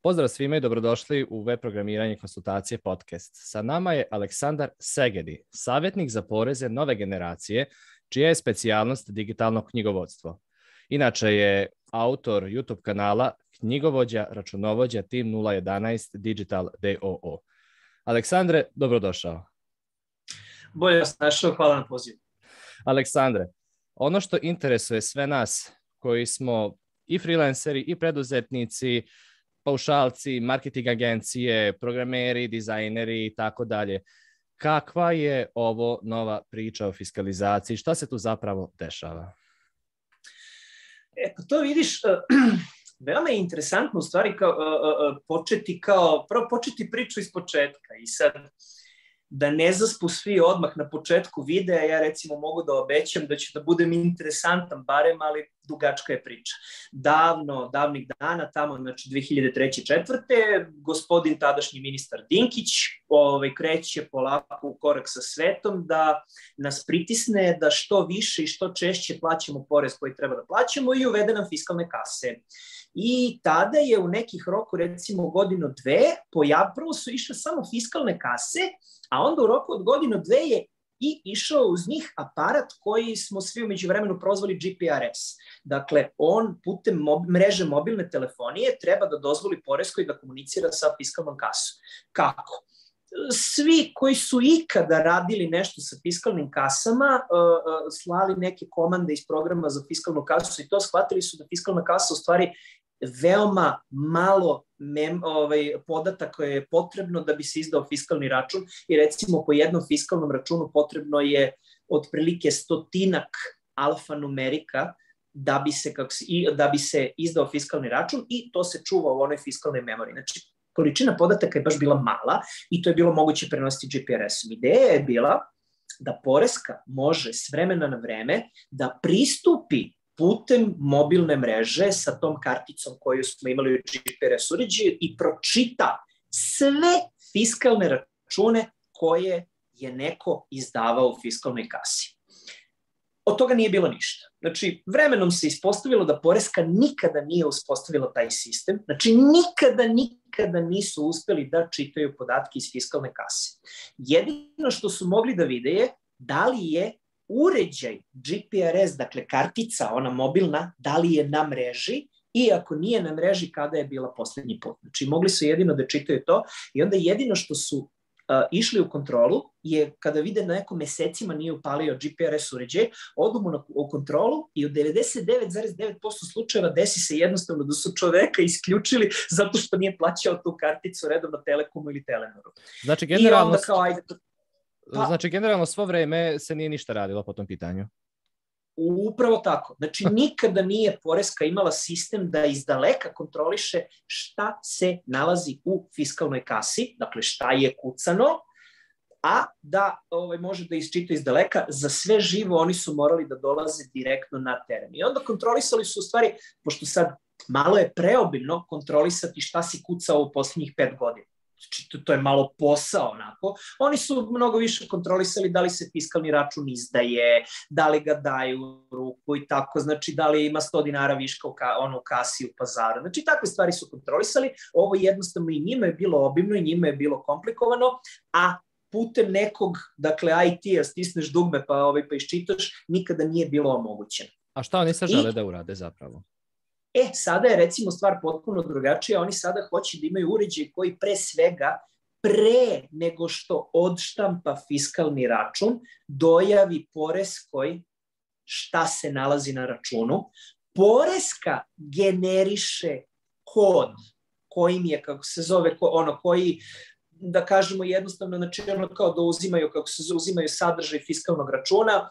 Pozdrav svima i dobrodošli u Web programiranje i konsultacije podcast. Sa nama je Aleksandar Segedi, savjetnik za poreze nove generacije, čija je specijalnost digitalno knjigovodstvo. Inače je autor YouTube kanala Knjigovođa, računovođa Tim 011 Digital DOO. Aleksandre, dobrodošao. Bolje vas našao, hvala na pozivu. Aleksandre, ono što interesuje sve nas koji smo i freelanceri i preduzetnici, paušalci, marketing agencije, programeri, dizajneri i tako dalje. Kakva je ovo nova priča o fiskalizaciji? Šta se tu zapravo dešava? Pa to vidiš, veoma je interesantno u stvari početi priču iz početka. I sad, da ne zaspu svi odmah na početku videa, ja recimo mogu da obećam da će da budem interesantan barem, ali dugačka je priča. Davnih dana, tamo, znači 2003-2004, gospodin tadašnji ministar Dinkić kreće polako u korak sa svetom da nas pritisne da što više i što češće plaćamo porez koji treba da plaćamo i uvede nam fiskalne kase. I tada je u nekih roku, recimo godinu, dve, prvo su išle samo fiskalne kase, a onda u roku od godinu, dve je i išao uz njih aparat koji smo svi u međuvremenu prozvali GPRS. Dakle, on putem mreže mobilne telefonije treba da dozvoli poreskoj da komunicira sa fiskalnom kasom. Kako? Svi koji su ikada radili nešto sa fiskalnim kasama, slali neke komande iz programa za fiskalnu kasu i to shvatili su da fiskalna kasa u stvari veoma malo podataka je potrebno da bi se izdao fiskalni račun i recimo po jednom fiskalnom računu potrebno je otprilike 100 alfanumerika da bi se izdao fiskalni račun i to se čuva u onoj fiskalnoj memoriji. Znači, količina podataka je baš bila mala i to je bilo moguće prenositi GPRS-om. Ideja je bila da poreska može s vremena na vreme da pristupi putem mobilne mreže sa tom karticom koju smo imali u GPRS uređaju i pročita sve fiskalne račune koje je neko izdavao u fiskalnoj kasi. Od toga nije bilo ništa. Znači, vremenom se ispostavilo da poreska nikada nije uspostavila taj sistem. Znači, nikada nisu uspeli da čitaju podatke iz fiskalne kase. Jedino što su mogli da vide je da li je uređaj GPRS, dakle kartica, ona mobilna, da li je na mreži i ako nije na mreži, kada je bila poslednji put. Znači, mogli su jedino da čitaju to i onda jedino što su išli u kontrolu je kada vide na nekom mesecima nije upalio GPRS uređaj, odu mu u kontrolu i u 99,9% slučajeva desi se jednostavno da su čoveka isključili zato što nije plaćao tu karticu redovno Telekomu ili Telenoru. Znači, generalno svo vreme se nije ništa radilo po tom pitanju. Upravo tako. Znači, nikada nije poreska imala sistem da izdaleka kontroliše šta se nalazi u fiskalnoj kasi, dakle šta je kucano, a da može da isčita izdaleka. Za sve živo oni su morali da dolaze direktno na teren. I onda kontrolisali su u stvari, pošto sad malo je preobilno kontrolisati šta si kucao u poslednjih 5 godina. Znači, to je malo posao onako. Oni su mnogo više kontrolisali da li se fiskalni račun izdaje, da li ga daju u ruku i tako, znači da li ima 100 dinara viška u kasi u pazaru. Znači, takve stvari su kontrolisali. Ovo jednostavno i njima je bilo obimno i njima je bilo komplikovano, a putem nekog, dakle, IT-a stisneš dugme pa iščitaš, nikada nije bilo omogućeno. A šta oni sad žele da urade zapravo? Sada je recimo stvar potpuno drugačija. Oni sada hoće da imaju uređaj koji pre nego što odštampa fiskalni račun, dojavi poreskoj šta se nalazi na računu. Poreska generiše kod kojim je, kako se zove, koji, da kažemo jednostavno, znači kao da uzimaju sadržaj fiskalnog računa,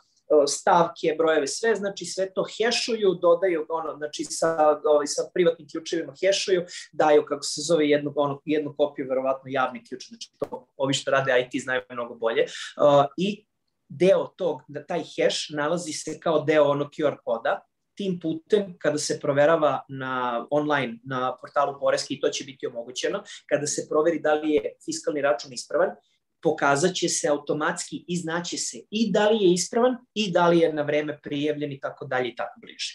stavke, brojeve, sve, znači sve to hešuju, dodaju, znači sa privatnim ključevima hešuju, daju, kako se zove, jednu kopiju, verovatno javni ključ, znači to ovi što rade IT znaju mnogo bolje, i deo tog, da taj heš nalazi se kao deo onog QR koda, tim putem kada se proverava online na portalu poreske i to će biti omogućeno, kada se proveri da li je fiskalni račun ispravan, pokazat će se automatski i znaće se i da li je ispravan i da li je na vreme prijavljen i tako dalje i tako bliže.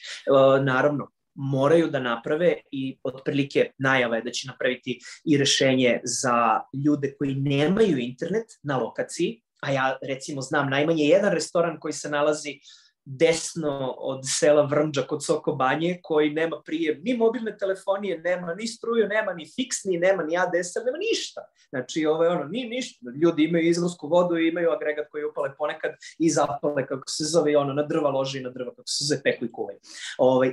Naravno, moraju da naprave i otprilike najave da će napraviti i rešenje za ljude koji nemaju internet na lokaciji, a ja recimo znam najmanje jedan restoran koji se nalazi desno od sela Vrnđa kod Soko Banje, koji nema prijem ni mobilne telefonije, nema ni struju, nema ni fiksni, nema ni ADSL, nema ništa. Znači, ni ništa. Ljudi imaju izvorsku vodu i imaju agregat koji upale ponekad i zapale, kako se zove, na drva loži i na drva, kako se zove, peku i kuvaju.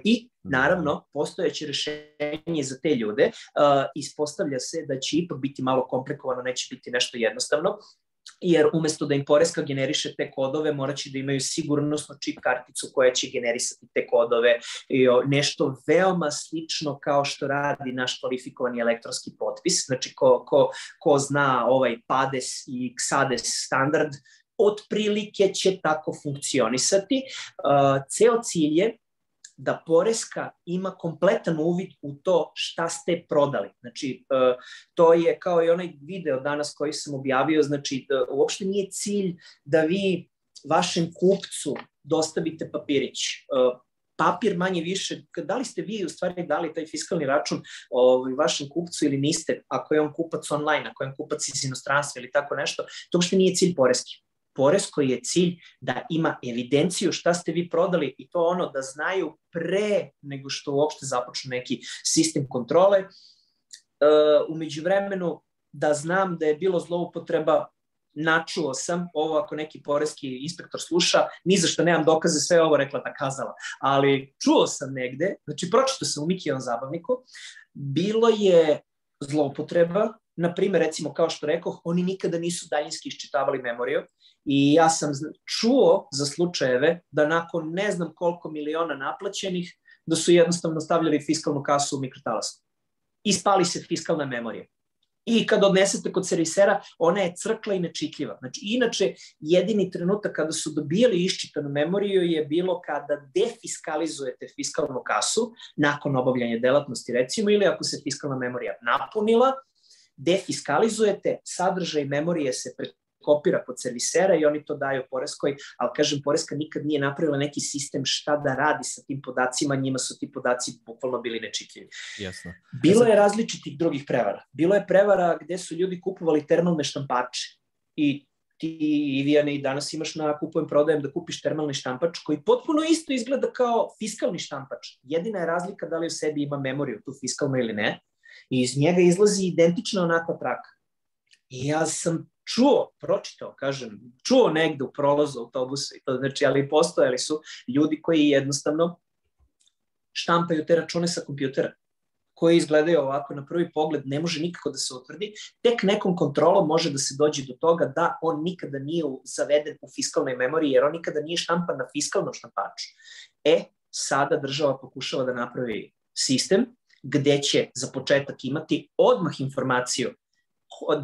I naravno, postojeće rešenje za te ljude ispostavlja se da će ipak biti malo komplikovano, neće biti nešto jednostavno, jer umesto da im poreska generiše te kodove, moraće da imaju sigurnosnu čip karticu koja će generisati te kodove i nešto veoma slično kao što radi naš kvalifikovani elektronski potpis. Znači, ko zna ovaj PADES i XADES standard, otprilike će tako funkcionisati. Ceo cilj je da poreska ima kompletan uvid u to šta ste prodali. Znači, to je kao i onaj video danas koji sam objavio, znači, uopšte nije cilj da vi vašem kupcu dostavite papirić. Papir manje više, da li ste vi u stvari dali taj fiskalni račun vašem kupcu ili niste, ako je on kupac online, ako je on kupac iz inostranstva ili tako nešto, to uopšte nije cilj poreski. Poresko je cilj da ima evidenciju šta ste vi prodali i to da znaju pre nego što uopšte započne neki sistem kontrole. U međuvremenu da znam da je bilo zloupotreba, načuo sam, ovo ako neki poreski inspektor sluša, ni za što nemam dokaze, sve ovo rekla da kazala, ali čuo sam negde, znači pročito sam u Mikijevom zabavniku, bilo je zloupotreba, na primjer, recimo, kao što rekoh, oni nikada nisu daljinski iščitavali memoriju i ja sam čuo za slučajeve da nakon ne znam koliko miliona naplaćenih, da su jednostavno stavljali fiskalnu kasu u mikrotalasku. I spali se fiskalna memorija. I kad odnesete kod servisera, ona je crkla i nečitljiva. Znači, inače, jedini trenutak kada su dobijali iščitanu memoriju je bilo kada defiskalizujete fiskalnu kasu nakon obavljanja delatnosti, recimo, ili ako se fiskalna memorija napunila, defiskalizujete, sadržaj memorije se prekopira kod servisera i oni to daju poreskoj, ali kažem, poreska nikad nije napravila neki sistem šta da radi sa tim podacima, njima su ti podaci bukvalno bili nečitljivi. Jasno. Bilo je različitih drugih prevara. Bilo je prevara gde su ljudi kupovali termalne štampače i ti, Ivijane, i danas imaš na Kupujem prodajem da kupiš termalni štampač koji potpuno isto izgleda kao fiskalni štampač. Jedina je razlika da li u sebi ima memoriju, tu fiskalnu ili ne, i iz njega izlazi identična onakva traka. I ja sam čuo negde u prolazu autobusa, znači, ali postojali su ljudi koji jednostavno štampaju te račune sa kompjutera, koji izgledaju ovako na prvi pogled, ne može nikako da se utvrdi, tek nekom kontrolom može da se dođe do toga da on nikada nije zaveden u fiskalnoj memoriji, jer on nikada nije štampan na fiskalnom štampaču. Sada država pokušava da napravi sistem gde će za početak imati odmah informaciju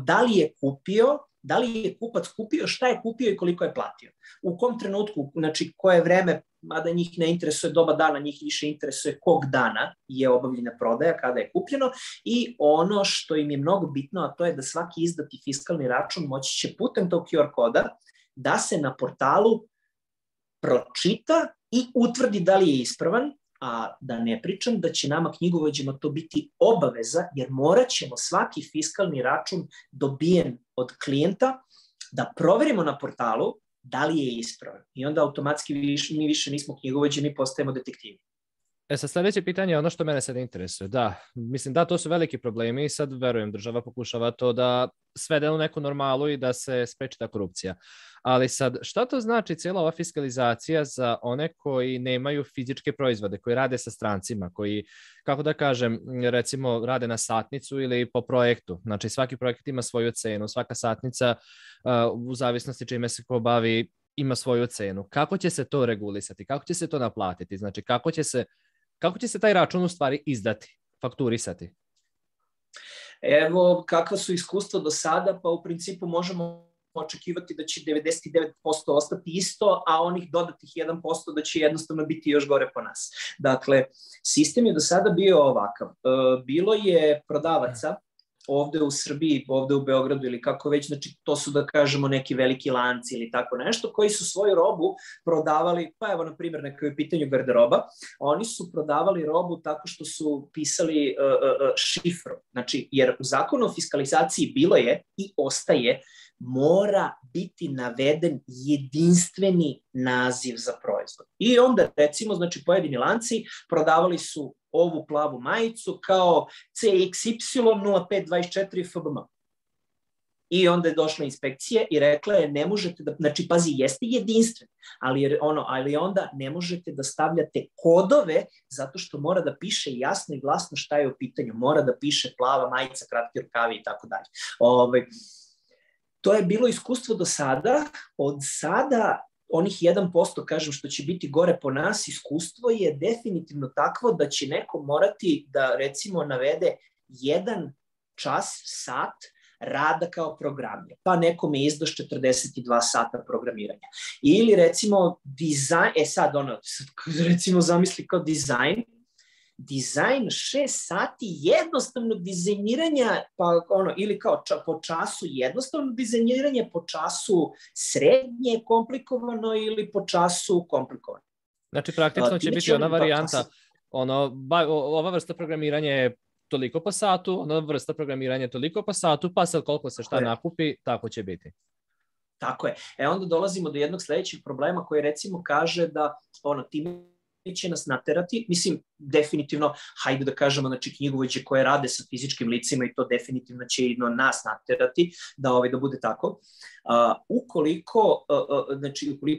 da li je kupio, da li je kupac kupio, šta je kupio i koliko je platio. U kom trenutku, znači koje vreme, mada njih ne interesuje doba dana, njih više interesuje kog dana je obavljena prodaja, kada je kupljeno, i ono što im je mnogo bitno, a to je da svaki izdati fiskalni račun moći će putem tog QR koda da se na portalu pročita i utvrdi da li je ispravan, a da ne pričam da će nama knjigovođama to biti obaveza, jer morat ćemo svaki fiskalni račun dobijen od klijenta da proverimo na portalu da li je ispravan. I onda automatski mi više nismo knjigovođe, mi postajemo detektivi. Sad sledeće pitanje je ono što mene sad interesuje. Da, mislim da to su veliki problemi i sad verujem država pokušava to da svede u neku normalu i da se spreči ta korupcija. Ali sad, šta to znači cijela ova fiskalizacija za one koji nemaju fizičke proizvode, koji rade sa strancima, koji, kako da kažem, recimo rade na satnicu ili po projektu. Znači svaki projekt ima svoju cenu, svaka satnica u zavisnosti čime se ko bavi ima svoju cenu. Kako će se to regulisati? Kako će se to naplatiti? Znači kako će se taj račun u stvari izdati, fakturisati? Evo, kakva su iskustva do sada, pa u principu možemo očekivati da će 99% ostati isto, a onih dodatih 1% da će jednostavno biti još gore po nas. Dakle, sistem je do sada bio ovakav. Bilo je prodavaca ovde u Srbiji, ovde u Beogradu ili kako već, znači to su da kažemo neki veliki lanci ili tako nešto, koji su svoju robu prodavali, pa evo na primjer neka je u pitanju garderoba, oni su prodavali robu tako što su pisali šifru, znači jer u zakonu o fiskalizaciji bilo je i ostaje mora biti naveden jedinstveni naziv za proizvod. I onda, recimo, znači pojedini lanci prodavali su ovu plavu majicu kao CXY0524 FBM. I onda je došla inspekcija i rekla je ne možete da, znači pazi, jeste jedinstven, ali onda ne možete da stavljate kodove zato što mora da piše jasno i glasno šta je u pitanju. Mora da piše plava majica, kratki rukavi i tako dalje. To je bilo iskustvo do sada. Od sada onih 1%, kažem, što će biti gore po nas, iskustvo je definitivno takvo da će neko morati da, recimo, navede 1 čas, sat rada kao programer, pa nekome izdaš 42 sata programiranja. Ili, recimo, dizajn, recimo, zamisli kao dizajn 6 sati jednostavnog dizajniranja, pa ili kao po času jednostavno dizajniranje, po času srednje komplikovano ili po času komplikovano. Znači praktično će biti ona varijanta, ova vrsta programiranja je toliko po satu, ona vrsta programiranja je toliko po satu, pa sad koliko se šta nakupi, tako će biti. Tako je. Onda dolazimo do jednog sledećeg problema koji recimo kaže da time će nas naterati, mislim, definitivno, hajde da kažemo, znači knjigovođe koje rade sa fizičkim licima i to definitivno će i nas naterati da bude tako. Ukoliko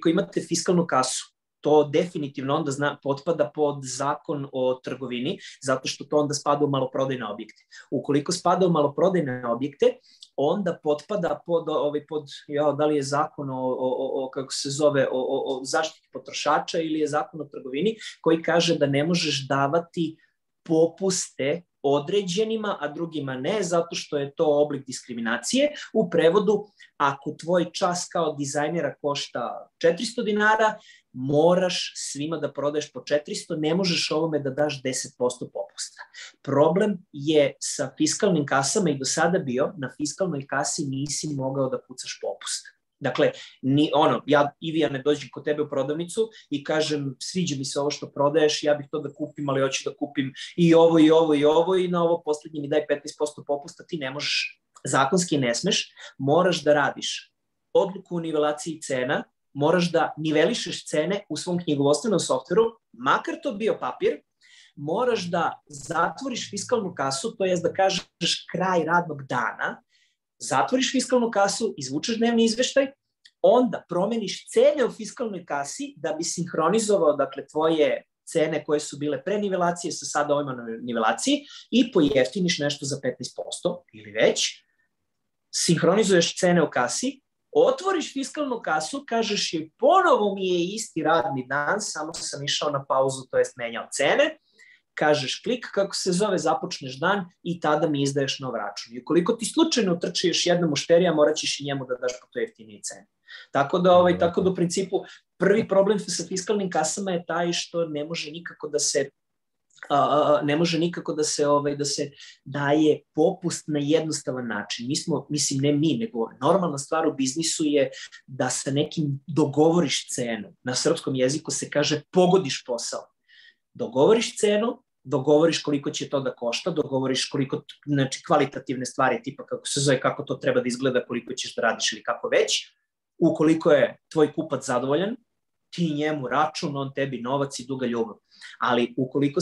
imate fiskalnu kasu, to definitivno onda potpada pod zakon o trgovini, zato što to onda spada u maloprodajne objekte. Ukoliko spada u maloprodajne objekte, onda potpada pod da li je zakon o zaštiti potrošača ili je zakon o trgovini koji kaže da ne možeš davati popuste određenima, a drugima ne, zato što je to oblik diskriminacije. U prevodu, ako tvoj čas kao dizajnera košta 400 dinara, moraš svima da prodaješ po 400, ne možeš ovome da daš 10% popusta. Problem je sa fiskalnim kasama i do sada bio, na fiskalnoj kasi nisi mogao da pucaš popust. Dakle, ja ne dođem kod tebe u prodavnicu i kažem sviđa mi se ovo što prodaješ, ja bih to da kupim, ali hoću da kupim i ovo i ovo i ovo i na ovo poslednje mi daj 15% popusta, ti ne možeš, zakonski ne smeš, moraš da radiš odluku o nivelaciji cena, moraš da nivelišeš cene u svom knjigovodstvenom softveru, makar to bio papir, moraš da zatvoriš fiskalnu kasu, to jest da kažeš kraj radnog dana, zatvoriš fiskalnu kasu, izvučeš dnevni izveštaj, onda promeniš cene u fiskalnoj kasi da bi sinhronizovao, dakle, tvoje cene koje su bile pre nivelacije sa sada ovima na nivelaciji i pojeftiniš nešto za 15% ili već, sinhronizuješ cene u kasi, otvoriš fiskalnu kasu, kažeš joj ponovo mi je isti radni dan, samo sam išao na pauzu, to jest menjao cene, kažeš klik, kako se zove, započneš dan i tada mi izdaješ nov račun. I ukoliko ti slučajno utrči još jedna mušterija, morat ćeš i njemu da daš po to jeftinije cene. Tako da u principu prvi problem sa fiskalnim kasama je taj što ne može nikako da se daje popust na jednostavan način. Ne mi, nego normalna stvar u biznisu je da sa nekim dogovoriš cenu. Na srpskom jeziku se kaže pogodiš posao. Dogovoriš cenu, dogovoriš koliko će to da košta, dogovoriš koliko, znači kvalitativne stvari tipa kako se zove, kako to treba da izgleda, koliko ćeš da radiš ili kako već. Ukoliko je tvoj kupac zadovoljan, ti njemu račun, on tebi novac i duga ljubav. Ali ukoliko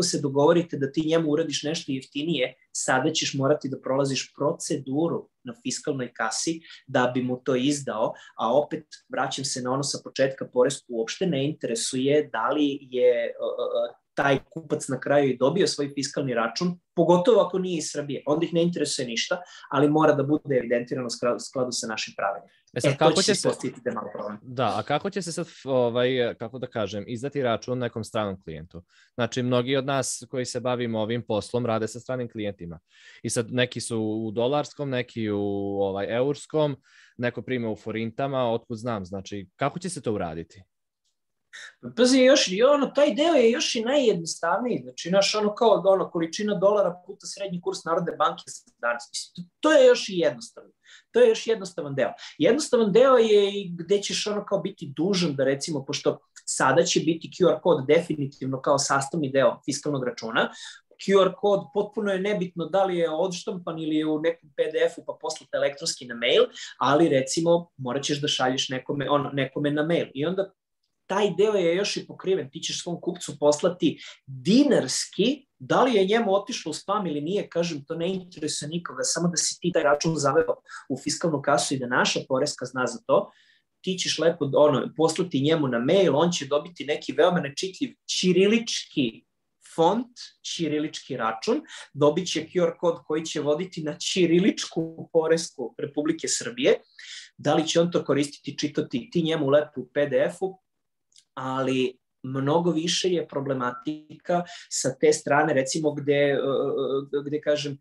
se dogovorite da ti njemu uradiš nešto jeftinije, sada ćeš morati da prolaziš proceduru na fiskalnoj kasi da bi mu to izdao, a opet vraćam se na ono sa početka, poresku uopšte ne interesuje da li je taj kupac na kraju i dobio svoj fiskalni račun, pogotovo ako nije iz Srbije. Onda ih ne interesuje ništa, ali mora da bude evidentirano u skladu sa našim pravilima. To će se postiti da je malo problem. Da, a kako će se sad, kako da kažem, izdati račun nekom stranom klijentu? Znači, mnogi od nas koji se bavimo ovim poslom rade sa stranim klijentima. I sad neki su u dolarskom, neki u eurskom, neko prima u forintama, otkud znam. Znači, kako će se to uraditi? Pazi, taj deo je još i najjednostavniji. Znači, kao količina dolara puta srednji kurs Narodne banke danas. To je još i jednostavno. To je još jednostavan deo. Jednostavan deo je i gde ćeš kao biti dužan da recimo, pošto sada će biti QR kod definitivno kao sastavni deo fiskalnog računa, QR kod potpuno je nebitno da li je odštampan ili je u nekom PDF-u pa poslate elektronski na mail, ali recimo morat ćeš da šalješ nekome na mail. I onda taj deo je još i pokriven. Ti ćeš svom kupcu poslati dinarski, da li je njemu otišlo u spam ili nije, kažem, to ne interesuje nikoga, samo da si ti taj račun zaveo u fiskalnu kasu i da naša poreska zna za to. Ti ćeš lepo poslati njemu na mail, on će dobiti neki veoma nečitljiv ćirilički font, ćirilički račun, dobit će QR kod koji će voditi na ćiriličku poresku Republike Srbije. Da li će on to koristiti, čitati ti njemu lepo u PDF-u, ali mnogo više je problematika sa te strane, recimo gde kažem,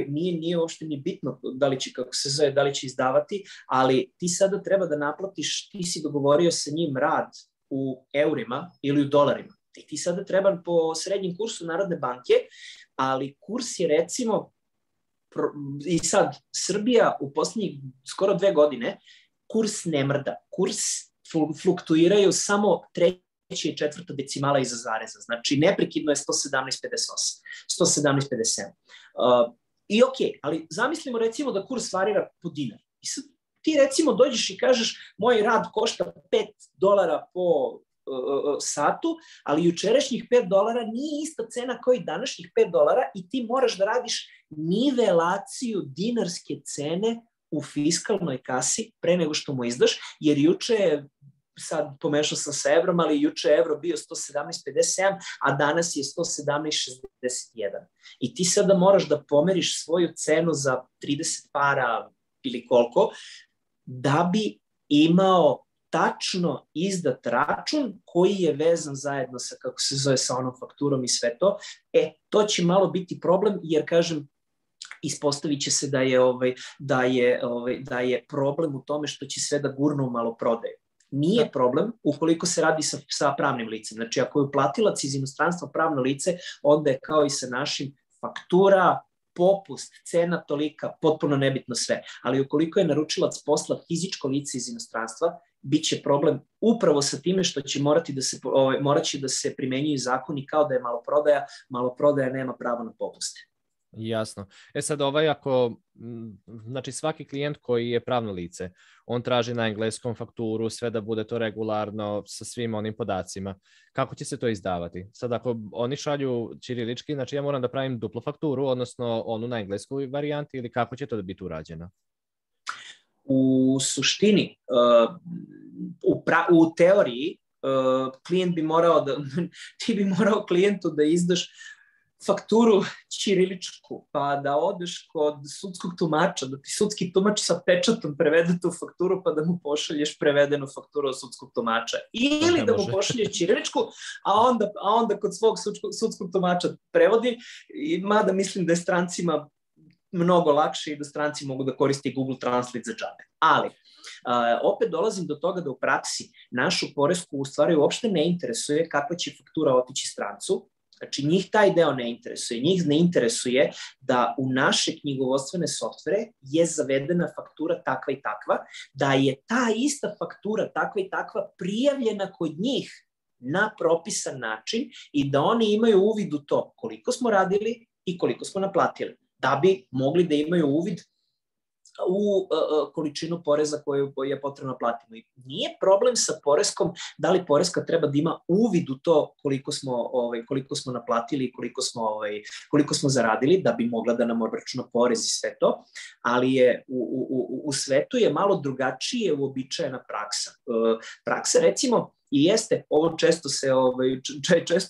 nije uopšte ni bitno da li će, kako se zove, da li će izdavati, ali ti sada treba da naplatiš, ti si dogovorio sa njim rad u eurima ili u dolarima. I ti sada treba po srednjem kursu Narodne banke, ali kurs je recimo, i sad Srbija u poslednjih skoro 2 godine, kurs ne mrda, kurs fluktuiraju samo 3. i 4. decimala iza zareza. Znači, neprekidno je 117,58, 117,57. I okej, ali zamislimo recimo da kurs varira po dinar. I sad ti recimo dođeš i kažeš moj rad košta $5 po satu, ali jučerašnjih $5 nije ista cena kao i današnjih $5 i ti moraš da radiš nivelaciju dinarske cene u fiskalnoj kasi pre nego što mu izdaš, jer juče je, sad pomešao sam sa evrom, ali juče je evro bio 117,57, a danas je 117,61. I ti sada moraš da pomeriš svoju cenu za 30 para ili koliko, da bi imao tačno izdat račun koji je vezan zajedno sa, kako se zove, sa onom fakturom i sve to. To će malo biti problem, jer kažem, ispostavit će se da je problem u tome što će sve da gurnu u maloprodaju. Nije problem ukoliko se radi sa pravnim licem. Znači, ako je uplatilac iz inostranstva pravno lice, onda je kao i sa našim faktura, popust, cena tolika, potpuno nebitno sve. Ali ukoliko je naručilac posla fizičko lice iz inostranstva, bit će problem upravo sa time što će moraće da se primenjuju zakoni kao da je maloprodaja nema pravo na popuste. Jasno. Sad znači svaki klijent koji je pravno lice, on traži na engleskom fakturu, sve da bude to regularno sa svim onim podacima. Kako će se to izdavati? Sad ako oni šalju ćirilički, znači ja moram da pravim duplu fakturu, odnosno onu na engleskoj varijanti, ili kako će to da biti urađeno? U suštini, u teoriji, klijent bi morao ti bi morao klijentu da izdaš fakturu ćiriličku, pa da odeš kod sudskog tumača, da ti sudski tumač sa pečatom prevede tu fakturu, pa da mu pošalješ prevedenu fakturu od sudskog tumača. Ili da mu pošalješ ćiriličku, a onda kod svog sudskog tumača prevodi, mada mislim da je strancima mnogo lakše i da stranci mogu da koriste Google Translate za džabe. Ali, opet dolazim do toga da u praksi našu poresku u stvari uopšte ne interesuje kakva će faktura otići strancu. Znači, njih taj deo ne interesuje. Njih ne interesuje da u naše knjigovodstvene softvere je zavedena faktura takva i takva, da je ta ista faktura takva i takva prijavljena kod njih na propisan način i da oni imaju uvid u to koliko smo radili i koliko smo naplatili, da bi mogli da imaju uvid u količinu poreza koju je potrebno platiti. I nije problem sa poreskom, da li poreska treba da ima uvid u to koliko smo naplatili i koliko smo zaradili, da bi mogla da nam obračuna porez i sve to, ali je u svetu je malo drugačije uobičajena praksa. Praksa, recimo, i jeste, ovo često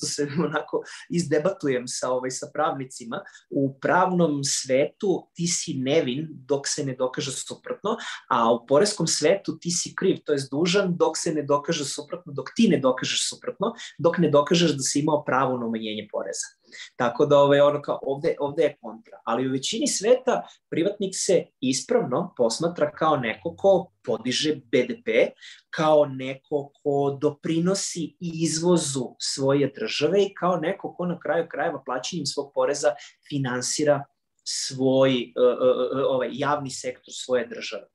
se onako izdebatujem sa pravnicima, u pravnom svetu ti si nevin dok se ne dokaže suprotno, a u poreskom svetu ti si kriv, to jest dužan dok se ne dokaže suprotno, dok ti ne dokažeš suprotno, dok ne dokažeš da si imao pravo na umanjenje poreza. Tako da ono kao ovde je kontra. Ali u većini sveta privatnik se ispravno posmatra kao neko ko podiže BDP, kao neko ko doprinosi izvozu svoje države i kao neko ko na kraju krajeva plaćanjem svog poreza finansira svoj javni sektor svoje države.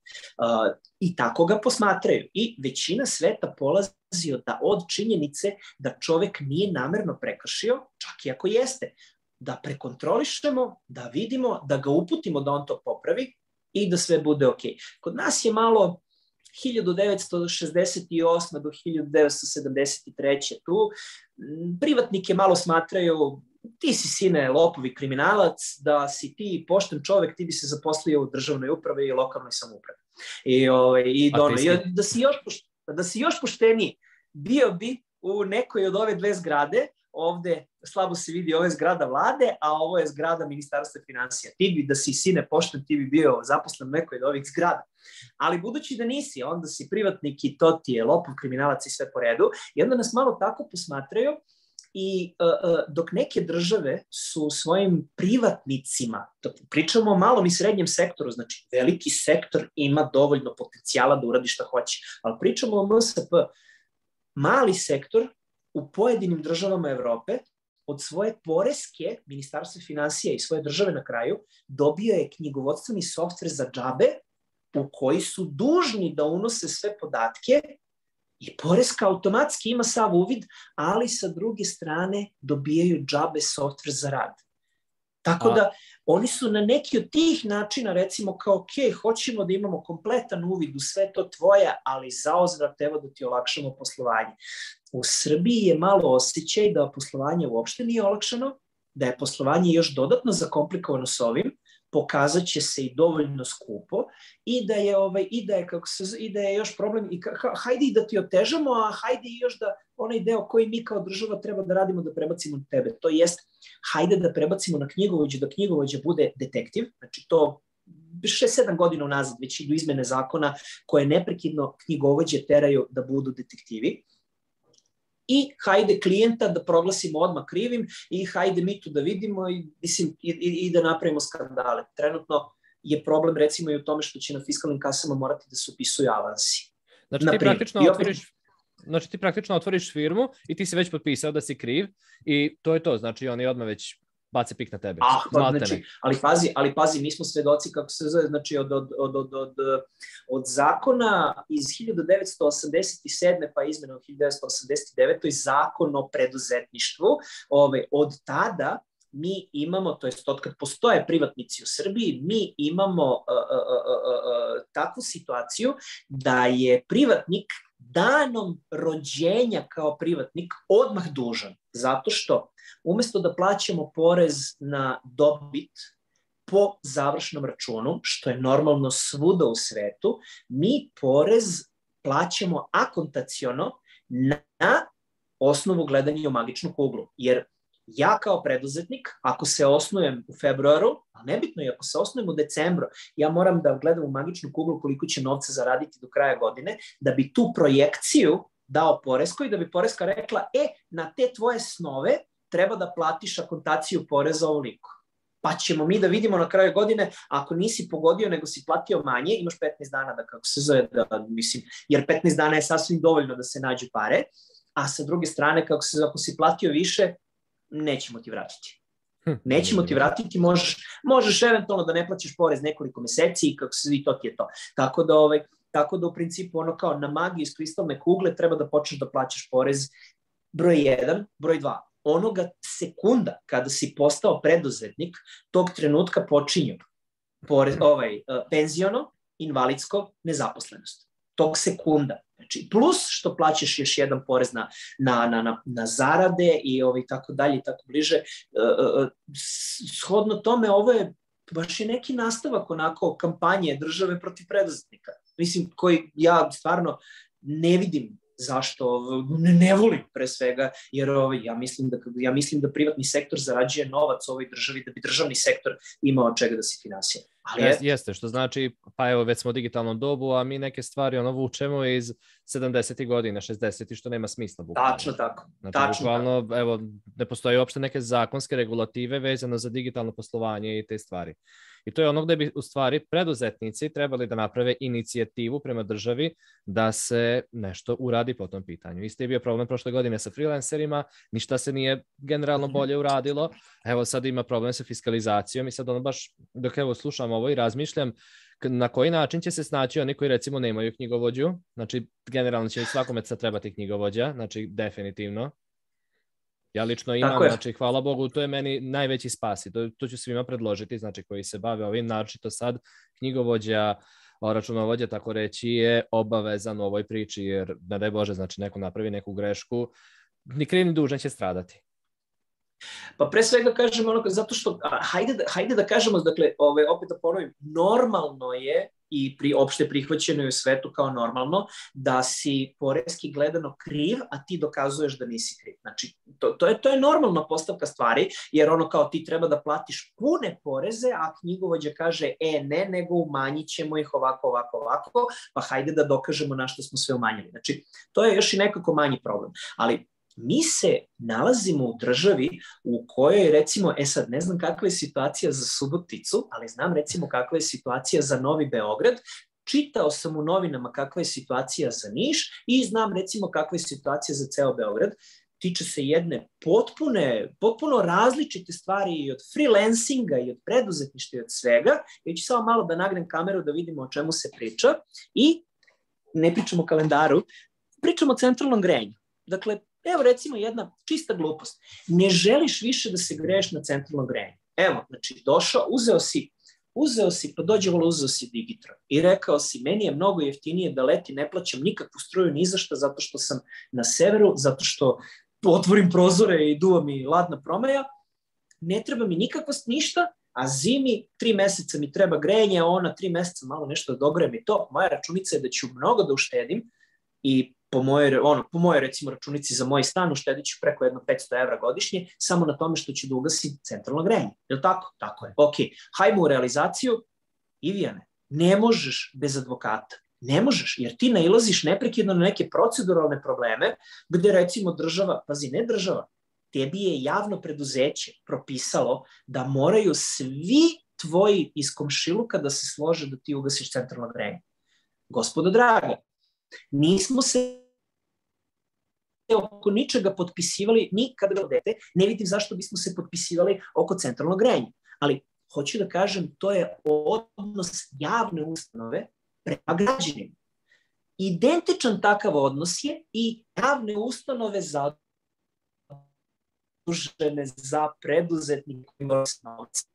I tako ga posmatraju. I većina sveta polazi od činjenice da čovek nije namerno prekršio, čak i ako jeste, da prekontrolišemo, da vidimo, da ga uputimo da on to popravi i da sve bude ok. Kod nas je malo 1968. do 1973. tu. Privatnike malo smatraju, ti si sine lopovi kriminalac, da si ti pošten čovek, ti bi se zaposlio u državnoj upravi i lokalnoj samoupravi. Da si još pošteniji, bio bi u nekoj od ove dve zgrade, ovde slabo se vidi, ovo je zgrada vlade, a ovo je zgrada Ministarstva finansija. Ti bi, da si sine pošten, ti bi bio zaposlen u nekoj od ovih zgrada. Ali budući da nisi, onda si privatnik i to ti je lopov, kriminalac i sve po redu, i onda nas malo tako posmatraju. I dok neke države su svojim privatnicima, pričamo o malom i srednjem sektoru, znači veliki sektor ima dovoljno potencijala da uradi šta hoće, ali pričamo o MSP, mali sektor u pojedinim državama Evrope od svoje poreske, Ministarstva finansija i svoje države na kraju, dobio je knjigovodstveni softver za džabe u koji su dužni da unose sve podatke i poreska automatski ima sav uvid, ali sa druge strane dobijaju džabe softver za rad. Tako da oni su na neki od tih načina recimo kao ok, hoćemo da imamo kompletan uvid u sve to tvoje, ali zauzvrat evo da ti olakšamo poslovanje. U Srbiji je malo osjećaj da poslovanje uopšte nije olakšano, da je poslovanje još dodatno zakomplikovano s ovim, pokazat će se i dovoljno skupo i da je još problem i hajde i da ti otežamo, a hajde i još da onaj deo koji mi kao država treba da radimo da prebacimo na tebe. To jest, hajde da prebacimo na knjigovođu, da knjigovođa bude detektiv, znači to 6-7 godina unazad već idu izmene zakona koje neprekidno knjigovođe teraju da budu detektivi. I hajde klijenta da proglasimo odmah krivim i hajde mi tu da vidimo i da napravimo skandale. Trenutno je problem recimo i u tome što će na fiskalnim kasama morati da se upisuju avansi. Znači ti praktično otvoriš firmu i ti si već potpisao da si kriv i to je to. Znači oni odmah već bace pik na tebe. Znači, ali pazi, mi smo svedoci kako se zove, znači od zakona iz 1987. pa izmena od 1989. zakon o preduzetništvu, od tada mi imamo, to jest od kad postoje privatnici u Srbiji, mi imamo takvu situaciju da je privatnik danom rođenja kao privatnik odmah dužan, zato što umesto da plaćamo porez na dobit po završnom računu, što je normalno svuda u svetu, mi porez plaćamo akontaciono na osnovu gledanja u magičnu kuglu. Jer ja kao preduzetnik, ako se osnujem u februaru, a nebitno je, ako se osnujem u decembru, ja moram da gledam u magičnu kuglu koliko će novca zaraditi do kraja godine, da bi tu projekciju dao poreskoj, da bi poreska rekla, na te tvoje snove treba da platiš akontaciju poreza ovoliko. Pa ćemo mi da vidimo na kraju godine, ako nisi pogodio nego si platio manje, imaš 15 dana da, kako se zove, jer 15 dana je sasvim dovoljno da se nađu pare, a sa druge strane, ako si platio više, nećemo ti vratiti. Nećemo ti vratiti, možeš eventualno da ne plaćaš porez nekoliko meseci i to ti je to. Tako da u principu ono kao na magiju iz kristalne kugle treba da počneš da plaćaš porez broj 1, broj 2. Onoga sekunda kada si postao preduzetnik, tog trenutka počinju penziono, invalidsko, nezaposlenost. Tog sekunda. Znači, plus što plaćaš još jedan porez na zarade i tako dalje i tako bliže. Shodno tome, ovo je baš i neki nastavak onako kampanje države protiv preduzetnika. Mislim, koji ja stvarno ne vidim zašto, ne volim pre svega, jer ja mislim da privatni sektor zarađuje novac u ovoj državi da bi državni sektor imao čega da se finansira. Ali Jeste, što znači, pa evo već smo u digitalnom dobu, a mi neke stvari vučemo iz 70. godina, 60. što nema smisla. Bukvalno. Tačno tako. Znači, bukvalno, evo, ne postoji uopšte neke zakonske regulative vezano za digitalno poslovanje i te stvari. I to je ono gde bi u stvari preduzetnici trebali da naprave inicijativu prema državi da se nešto uradi po tom pitanju. Isto je bio problem prošle godine sa freelancerima, ništa se nije generalno bolje uradilo. Evo sad ima problem sa fiskalizacijom i sad baš dok evo slušam ovo i razmišljam na koji način će se snaći oni koji recimo nemaju knjigovođu. Znači generalno će i svakome sad trebati knjigovođa, znači definitivno. Ja lično imam, znači hvala Bogu, to je meni najveći spas i to ću svima predložiti, znači koji se bave ovim, naročito sad knjigovođa, računovođa, tako reći, je obavezan u ovoj priči, jer ne daj Bože, znači neko napravi neku grešku, ni kriv ni dužan će stradati. Pa pre svega kažemo zato što, hajde da kažemo, dakle, opet da ponovim, normalno je i opšte prihvaćeno je u svetu kao normalno da si poreski gledano kriv, a ti dokazuješ da nisi kriv. Znači, to je normalna postavka stvari, jer kao ti treba da platiš pune poreze, a knjigovođa kaže, ne, nego umanjit ćemo ih ovako, pa hajde da dokažemo na što smo sve umanjili. Znači, to je još i nekako manji problem. Ali mi se nalazimo u državi u kojoj, recimo, sad ne znam kakva je situacija za Suboticu, ali znam recimo kakva je situacija za Novi Beograd, čitao sam u novinama kakva je situacija za Niš i znam recimo kakva je situacija za ceo Beograd. Tiče se jedne potpuno različite stvari i od freelancinga i od preduzetništva i od svega. Ja ću samo malo da nagnem kameru da vidimo o čemu se priča i ne pričamo o kalendaru, pričamo o centralnom grejanju. Dakle, evo recimo jedna čista glupost. Ne želiš više da se greješ na centralno grejanje. Evo, znači došao, uzeo si, pa dođe vola, uzeo si Digitron i rekao si, meni je mnogo jeftinije da leti, ne plaćam nikakvu struju ni za šta, zato što sam na severu, zato što otvorim prozore i duva mi ladna promaja, ne treba mi nikakvost ništa, a zimi 3 meseca mi treba grejanje, a ona 3 meseca malo nešto da dogrejem i to. Moja računica je da ću mnogo da uštedim i po mojoj recimo računici za moj stan uštedit ću preko 500 evra godišnje samo na tome što ću da ugasim centralno grejanje. Je li tako? Tako je. Ok, hajmo u realizaciju. Ivijane, ne možeš bez advokata. Ne možeš, jer ti nailaziš neprekidno na neke proceduralne probleme gde recimo država, pazi, ne država, tebi je javno preduzeće propisalo da moraju svi tvoji iz komšiluka da se slože da ti ugasiš centralno grejanje. Gospodo draga, nismo se oko ničega potpisivali, nikada dete, ne vidim zašto bismo se potpisivali oko centralnog grejanja. Ali, hoću da kažem, to je odnos javne ustanove prema građanima. Identičan takav odnos je i javne ustanove zadužene za preduzetnike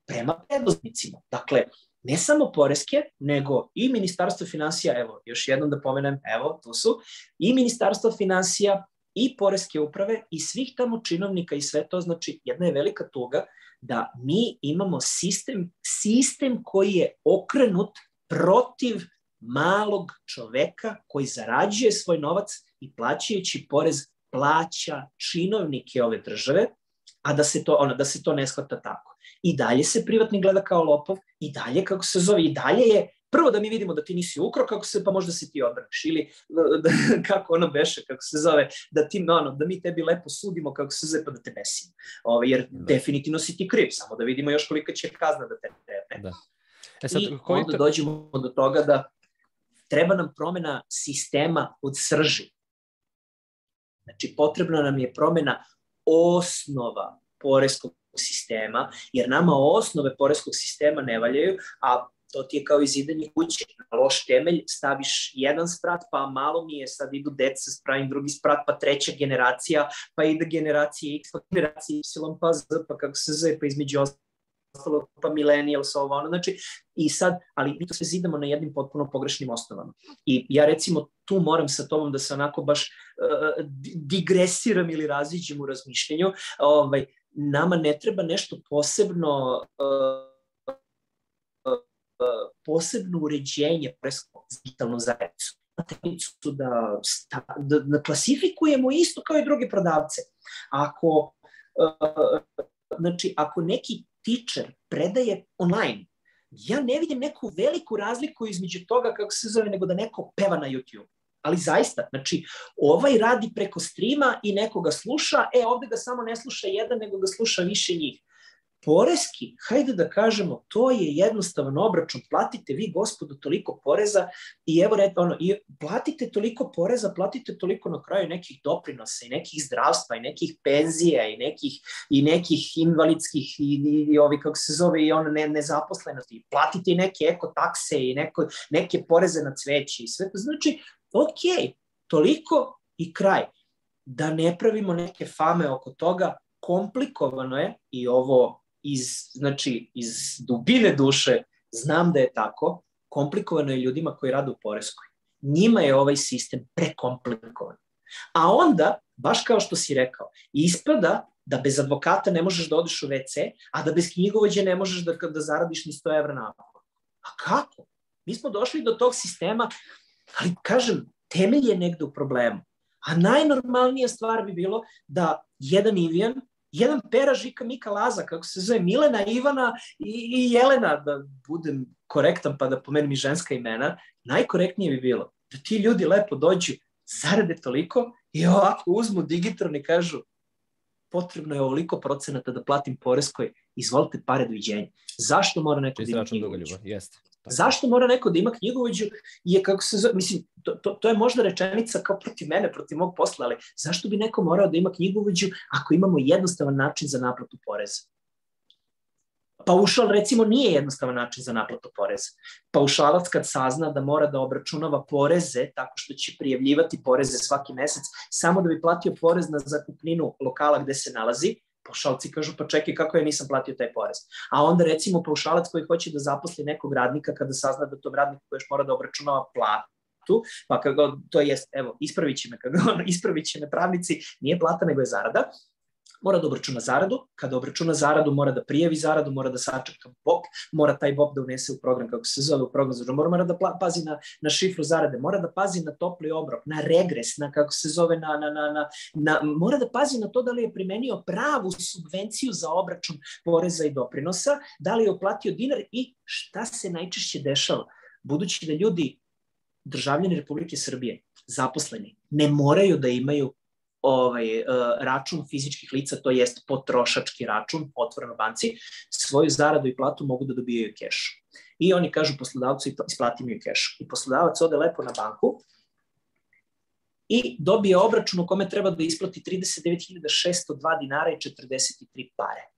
prema preduzetnicima. Dakle, ne samo poreske, nego i Ministarstvo finansija, evo, još jednom da pomenem, evo, tu su, i Ministarstvo finansija, i poreske uprave, i svih tamo činovnika i sve to, znači, jedna je velika tuga da mi imamo sistem koji je okrenut protiv malog čoveka koji zarađuje svoj novac i plaćajući porez plaća činovnike ove države, a da se to ne shvata tako. I dalje se privatni gleda kao lopov, i dalje, kako se zove, i dalje je prvo da mi vidimo da ti nisi ukrao, pa možda se ti odbraniš, ili kako ono beše, kako se zove, da mi tebi lepo sudimo, kako se zove, pa da te besimo. Jer definitivno si ti kriv, samo da vidimo još kolika će kazna da te trebe. I onda dođemo do toga da treba nam promena sistema od srži. Znači, potrebna nam je promena osnova poreskog sistema, jer nama osnove poreskog sistema ne valjaju, a to ti je kao izidanje kuće. Na loš temelj staviš jedan sprat, pa malo mi je, sad idu deca, spravim drugi sprat, pa treća generacija, pa ide generacija X, pa generacija Y, pa Z, pa kako se zove, pa između ostalo, pa millennials, ovo ono, znači, i sad, ali mi to sve zidamo na jednim potpuno pogrešnim osnovama. I ja recimo tu moram sa tobom da se onako baš digresiram ili raziđem u razmišljenju, nama ne treba nešto posebno uređenje poreskog digitalnu zajednicu. Da klasifikujemo isto kao i druge prodavce. Ako neki teacher predaje online, ja ne vidim neku veliku razliku između toga, kako se zove, nego da neko peva na YouTube. Ali zaista, znači, ovaj radi preko streama i nekoga sluša, ovde ga samo ne sluša jedan, nego ga sluša više njih. Poreski, hajde da kažemo, to je jednostavan obračun, platite vi, gospodo, toliko poreza i evo, i platite toliko poreza, platite toliko na kraju nekih doprinosa i nekih zdravstva i nekih penzija i nekih invalidskih i ovi, kako se zove, i ono nezaposlenosti, platite i neke ekotakse i neke poreze na cveće i sve to. Znači, ok, toliko i kraj. Da ne pravimo neke fame oko toga, komplikovano je i ovo iz dubine duše, znam da je tako, komplikovano je ljudima koji rade u poreskoj. Njima je ovaj sistem prekomplikovan. A onda, baš kao što si rekao, ispada da bez advokata ne možeš da odeš u WC, a da bez knjigovođe ne možeš da zaradiš ni 100 evra naplatu. A kako? Mi smo došli do tog sistema, ali kažem, temelj je negde u problemu. A najnormalnija stvar bi bilo da jedan Ivijan, jedan Pera, Žika, Mika, Laza, kako se zove, Milena, Ivana i Jelena, da budem korektan pa da pomenem i ženska imena, najkorektnije bi bilo da ti ljudi lepo dođu, zarade toliko i ovako uzmu digitron i kažu potrebno je ovoliko procenata da platim poreskoj, izvolite pare, doviđenja. Zašto mora neko da ima knjigovođu? Zašto mora neko da ima knjigovođu? Je, kako se zove, mislim, to je možda rečenica kao protiv mene, protiv mog posla, ali zašto bi neko morao da ima knjigovođu ako imamo jednostavan način za naplatu poreza? Paušal, recimo, nije jednostavan način za naplatu poreza. Paušalac kad sazna da mora da obračunava poreze tako što će prijavljivati poreze svaki mesec samo da bi platio porez na zakupninu lokala gde se nalazi, paušalci kažu, pa čekaj, kako ja nisam platio taj porez. A onda, recimo, paušalac koji hoće da zaposli nekog radnika kada sazna da tom radniku još mora da obračunava platu, pa to jest, evo, ispravit će me pravnici, nije plata nego je zarada, mora da obračuna zaradu, kada obračuna zaradu mora da prijavi zaradu, mora da sačeka BOP, mora taj BOP da unese u program, kako se zove, u program za mora da pazi na šifru zarade, mora da pazi na topli obrok, na regres, na kako se zove, mora da pazi na to da li je primenio pravu subvenciju za obračun poreza i doprinosa, da li je uplatio dinar i šta se najčešće dešava. Budući da ljudi, državljani Republike Srbije, zaposleni, ne moraju da imaju račun fizičkih lica, to jest potrošački račun otvoren u banci, svoju zaradu i platu mogu da dobijaju keš. I oni kažu poslodavcu, isplati mi keš. I poslodavac ode lepo na banku i dobije obračun u kome treba da isplati 39.602 dinara i 43 pare.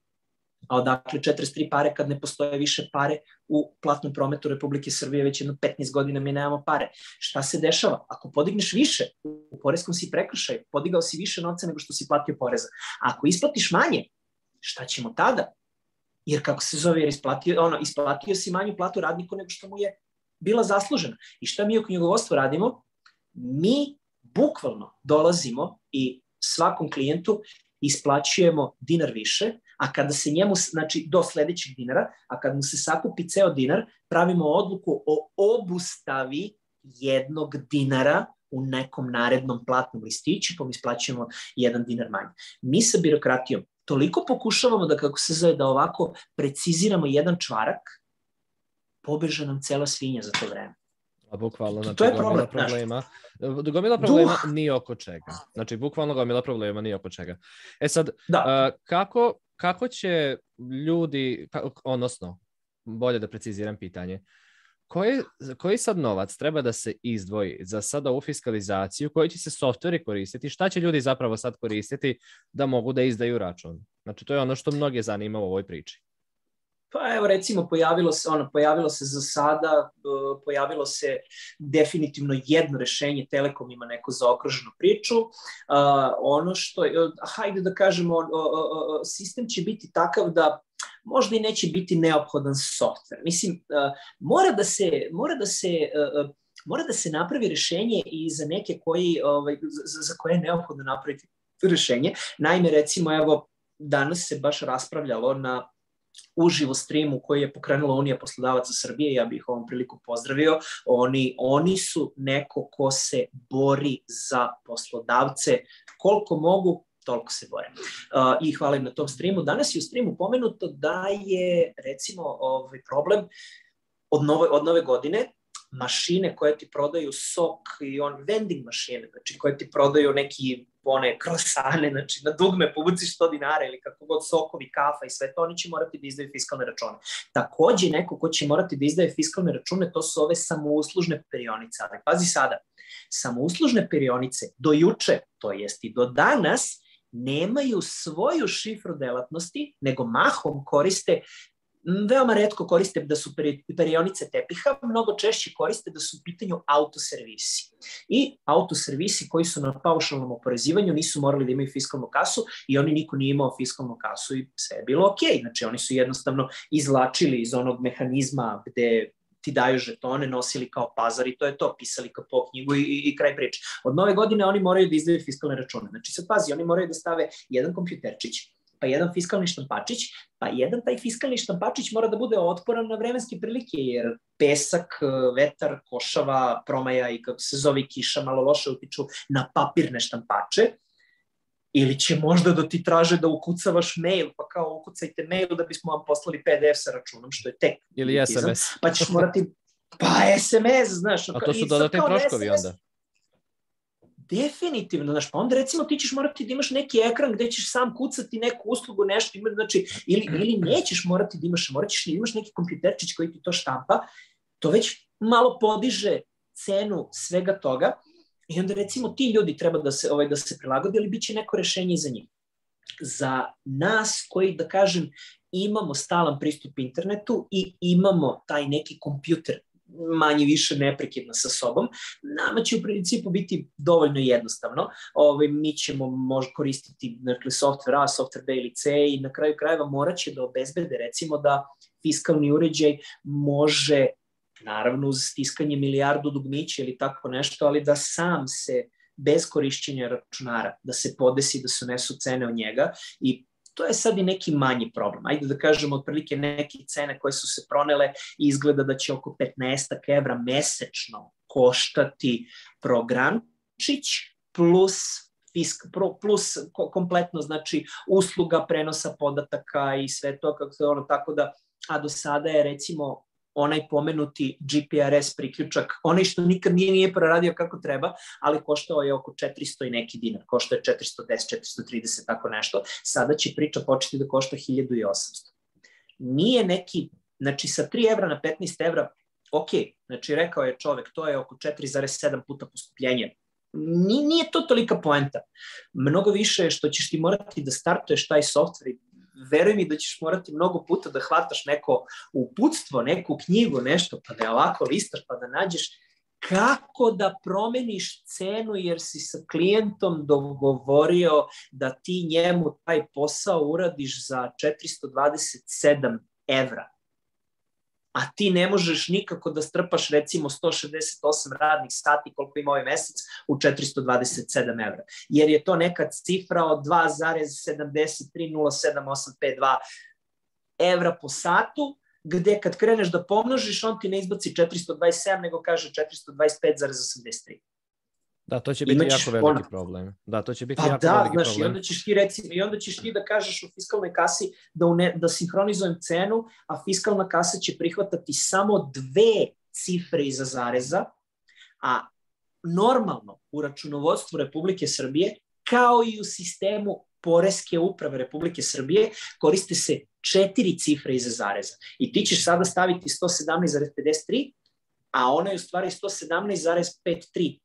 A odakle 43 pare kad ne postoje više pare u platnom prometu Republike Srbije, već jedno 15 godina mi nemamo pare. Šta se dešava? Ako podigneš više, u poreskom si prekršaj, podigao si više novca nego što si platio poreza. Ako isplatiš manje, šta ćemo tada? Jer kako se zove, isplatio si manju platu radniku nego što mu je bila zaslužena. I šta mi u knjigovodstvu radimo? Mi bukvalno dolazimo i svakom klijentu isplaćujemo dinar više, a kada se njemu, znači do sledećeg dinara, a kad mu se sakupi ceo dinar, pravimo odluku o obustavi 1 dinara u nekom narednom platnom listiću, pa mu isplaćujemo 1 dinar manje. Mi sa birokratijom toliko pokušavamo da, kako se zove, da ovako preciziramo jedan čvarak, pobeže nam cela svinja za to vreme. A bukvalno, znači, gomila problema ni oko čega. Znači, bukvalno gomila problema ni oko čega. Sad, kako će ljudi, odnosno, bolje da preciziram pitanje, koji sad novac treba da se izdvoji za sada ovu fiskalizaciju, koji će se softveri koristiti, šta će ljudi zapravo sad koristiti da mogu da izdaju račun? Znači, to je ono što mnoge zanima u ovoj priči. Pa evo, recimo, pojavilo se za sada, pojavilo se definitivno jedno rešenje, Telekom ima neku zaokruženu priču. Ono što, hajde da kažemo, sistem će biti takav da možda i neće biti neophodan softver. Mislim, mora da se napravi rešenje i za neke za koje je neophodno napraviti rešenje. Naime, recimo, evo, danas se baš raspravljalo na uživo streamu koji je pokrenula Unija poslodavaca Srbije, ja bih ih ovom priliku pozdravio. Oni su neko ko se bori za poslodavce. Koliko mogu, toliko se bore. I hvala im na tom streamu. Danas je u streamu pomenuto da je, recimo, problem od nove godine mašine koje ti prodaju sok i vending mašine, znači koje ti prodaju neki one krosane, znači na dugme povuciš 100 dinara ili kako god sokovi, kafa i sve to, oni će morati da izdaju fiskalne račune. Takođe, neko ko će morati da izdaje fiskalne račune, to su ove samouslužne perionice. Ali pazi sada, samouslužne perionice do juče, to jest i do danas, nemaju svoju šifru delatnosti, nego mahom koriste, veoma retko koriste da su perionice tepiha, mnogo češće koriste da su u pitanju autoservisi. I autoservisi koji su na paušalnom oporezivanju nisu morali da imaju fiskalnu kasu i niko nije imao fiskalnu kasu i sve je bilo okej. Znači oni su jednostavno izvlačili iz onog mehanizma gde ti daju žetone, nosili kao pazar i to je to, pisali kao po knjigu i kraj priče. Od nove godine oni moraju da izdaju fiskalne račune. Znači sad pazi, oni moraju da stave jedan kompjuterčić, pa jedan fiskalni štampačić, pa jedan taj fiskalni štampačić mora da bude otporan na vremenske prilike, jer pesak, vetar, košava, promaja i kako se zove kiša malo loše utiču na papirne štampače, ili će možda da ti traže da ukucavaš mail, pa kao ukucajte mail da bismo vam poslali PDF sa računom, što je tek. Ili SMS. Pa ćeš morati, SMS, znaš. A to su dodatni troškovi onda. Definitivno, znaš, pa onda recimo ti ćeš morati da imaš neki ekran gde ćeš sam kucati neku uslugu, nešto, znači, ili nećeš morati da imaš, morat ćeš da imaš neki kompjuterčić koji ti to štampa, to već malo podiže cenu svega toga i onda recimo ti ljudi treba da se prilagode, ali bit će neko rešenje za njih. Za nas koji, da kažem, imamo stalan pristup internetu i imamo taj neki kompjuter manje više neprekidno sa sobom, nama će u principu biti dovoljno jednostavno. Mi ćemo možda koristiti software A, software B ili C i na kraju krajeva morat će da obezbede recimo da fiskalni uređaj može, naravno uz stiskanje milijardu dugmića ili tako nešto, ali da sam se bez korišćenja računara, da se podesi, da se unesu cene od njega i to je sad i neki manji problem. Ajde da kažemo otprilike neke cene koje su se pronele i izgleda da će oko 15 evra mesečno koštati programčić plus kompletno, znači usluga prenosa podataka i sve to, tako da, a do sada je recimo onaj pomenuti GPRS priključak, onaj što nikad nije proradio kako treba, ali koštao je oko 400 i neki dinar, koštao je 410, 430, tako nešto. Sada će priča početi da košta 1800. Nije neki, znači sa 3 evra na 15 evra, ok, znači rekao je čovek, to je oko 4,7 puta poskupljenje. Nije to tolika poenta. Mnogo više je što ćeš ti morati da startuješ taj software. Veruj mi da ćeš morati mnogo puta da hvataš neko uputstvo, neku knjigu, nešto, pa da je ovako listaš, pa da nađeš kako da promeniš cenu jer si sa klijentom dogovorio da ti njemu taj posao uradiš za 427 evra. A ti ne možeš nikako da strpaš recimo 168 radnih sati koliko ima ovaj mesec u 427 evra. Jer je to neka cifra od 2,7307852 evra po satu, gde kad kreneš da pomnožiš, on ti ne izbaci 427, nego kaže 425,83. Da, to će biti jako veliki problem. Da, to će biti jako veliki problem. I onda ćeš ti da kažeš u fiskalnoj kasi da sinhronizujem cenu, a fiskalna kasa će prihvatati samo 2 cifre iza zareza, a normalno u računovodstvu Republike Srbije, kao i u sistemu Poreske uprave Republike Srbije, koriste se 4 cifre iza zareza. I ti ćeš sada staviti 117,53, a ona je u stvari 117,535.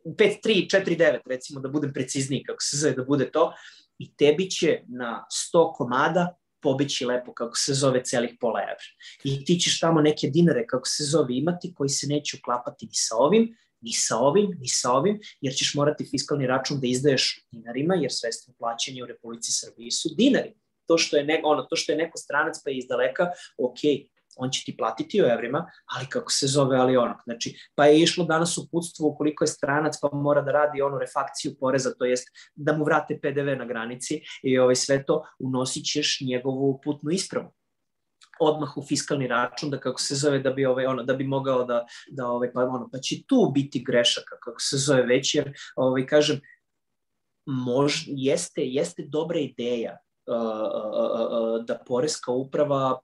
5349, recimo da budem precizniji kako se zove, da bude to, i tebi će na 100 komada pobeći lepo kako se zove celih pola evra. I ti ćeš tamo neke dinare kako se zove imati koji se neće uklapati ni sa ovim, ni sa ovim, ni sa ovim, jer ćeš morati fiskalni račun da izdaješ dinarima, jer sredstva plaćanja u Republici Srbiji su dinari. To što je neko stranac pa je iz daleka, okej, on će ti platiti u evrima, ali kako se zove, ali onak. Znači, pa je išlo danas uputstvo ukoliko je stranac pa mora da radi onu refakciju poreza, to jest da mu vrate PDV na granici i sve to, unosit ćeš njegovu putnu ispravu odmah u fiskalni račun, da kako se zove, da bi mogao pa će tu biti grešaka, kako se zove već, jer kažem, jeste dobra ideja da Poreska uprava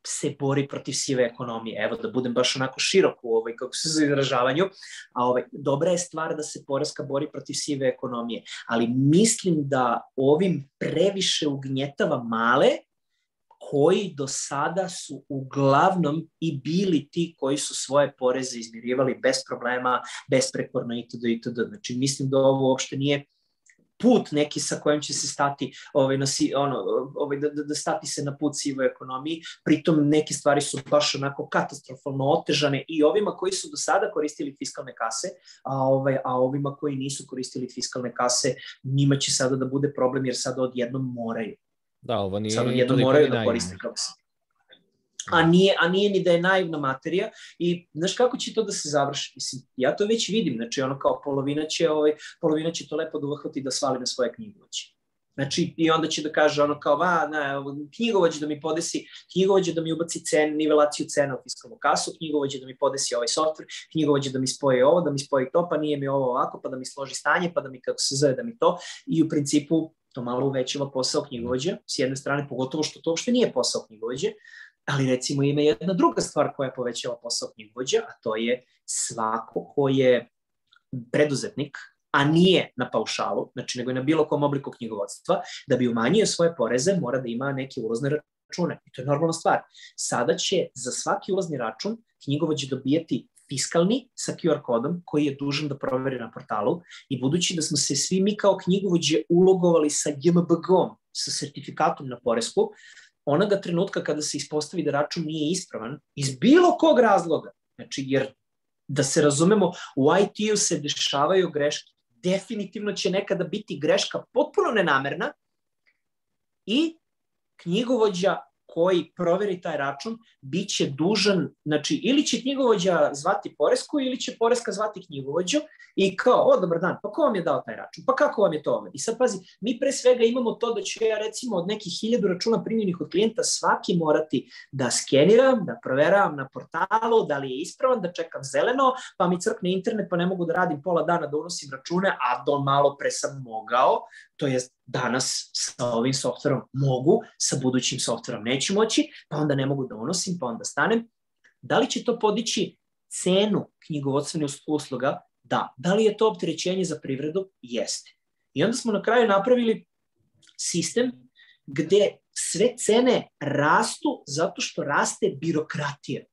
se bori protiv sive ekonomije. Evo, da budem baš onako širok u kako se za izražavanju, a dobra je stvar da se poreska bori protiv sive ekonomije, ali mislim da ovim previše ugnjetava male, koji do sada su uglavnom i bili ti koji su svoje poreze izmirivali bez problema, besprekorno itd. Znači, mislim da ovo uopšte nije put neki sa kojim će se stati da stati se na put sivoj ekonomiji. Pritom neke stvari su baš onako katastrofalno otežane i ovima koji su do sada koristili fiskalne kase, a ovima koji nisu koristili fiskalne kase, njima će sada da bude problem jer sada odjednom moraju. Da, ovo nije sad odjednom moraju da koriste kase. A nije ni da je naivna materija i znaš kako će to da se završi? Mislim, ja to već vidim, znači ono kao polovina će to lepo da uhvati da svali na svoje knjigovođe. Znači, i onda će da kaže ono kao, knjigovođe da mi podesi, knjigovođe da mi ubaci nivelaciju cena u fiskalnu kasu, knjigovođe da mi podesi ovaj softver, knjigovođe da mi spoji ovo, da mi spoji to, pa nije mi ovo ovako, pa da mi složi stanje, pa da mi kako se zove, da mi to, i u principu to malo uvećava posao knjigovođe, s jedne strane, pogotovo što to uopšte nije posao knjigovođe, ali recimo ima jedna druga stvar koja povećava posao knjigovođa, a to je svako ko je preduzetnik, a nije na paušalu, znači nego je na bilo kom obliku knjigovodstva, da bi umanjio svoje poreze, mora da ima neke ulazne račune. I to je normalna stvar. Sada će za svaki ulazni račun knjigovođe dobijati fiskalni sa QR kodom koji je dužan da proveri na portalu i budući da smo se svi mi kao knjigovođe ulogovali sa JMBG-om, sa sertifikatom na poresku, onoga trenutka kada se ispostavi da račun nije ispravan, iz bilo kog razloga, znači jer da se razumemo, u IT-u se dešavaju greške, definitivno će nekada biti greška potpuno nenamerna i knjigovođa koji proveri taj račun bit će dužan, znači ili će knjigovođa zvati poresku ili će poreska zvati knjigovođu i kao, dobar dan, pa ko vam je dao taj račun, pa kako vam je to ovo? I sad pazi, mi pre svega imamo to da ću ja recimo od nekih 1000 računa primljenih od klijenta svaki morati da skeniram, da proveravam na portalu, da li je ispravan, da čekam zeleno, pa mi crkne internet, pa ne mogu da radim pola dana da unosim račune, a do malo pre sam mogao, to je danas sa ovim softverom mogu, sa budućim softverom neću moći, pa onda ne mogu da unosim, pa onda stanem. Da li će to podići cenu knjigovodstvenih usluga? Da. Da li je to opterećenje za privredu? Jeste. I onda smo na kraju napravili sistem gde sve cene rastu zato što raste birokratija.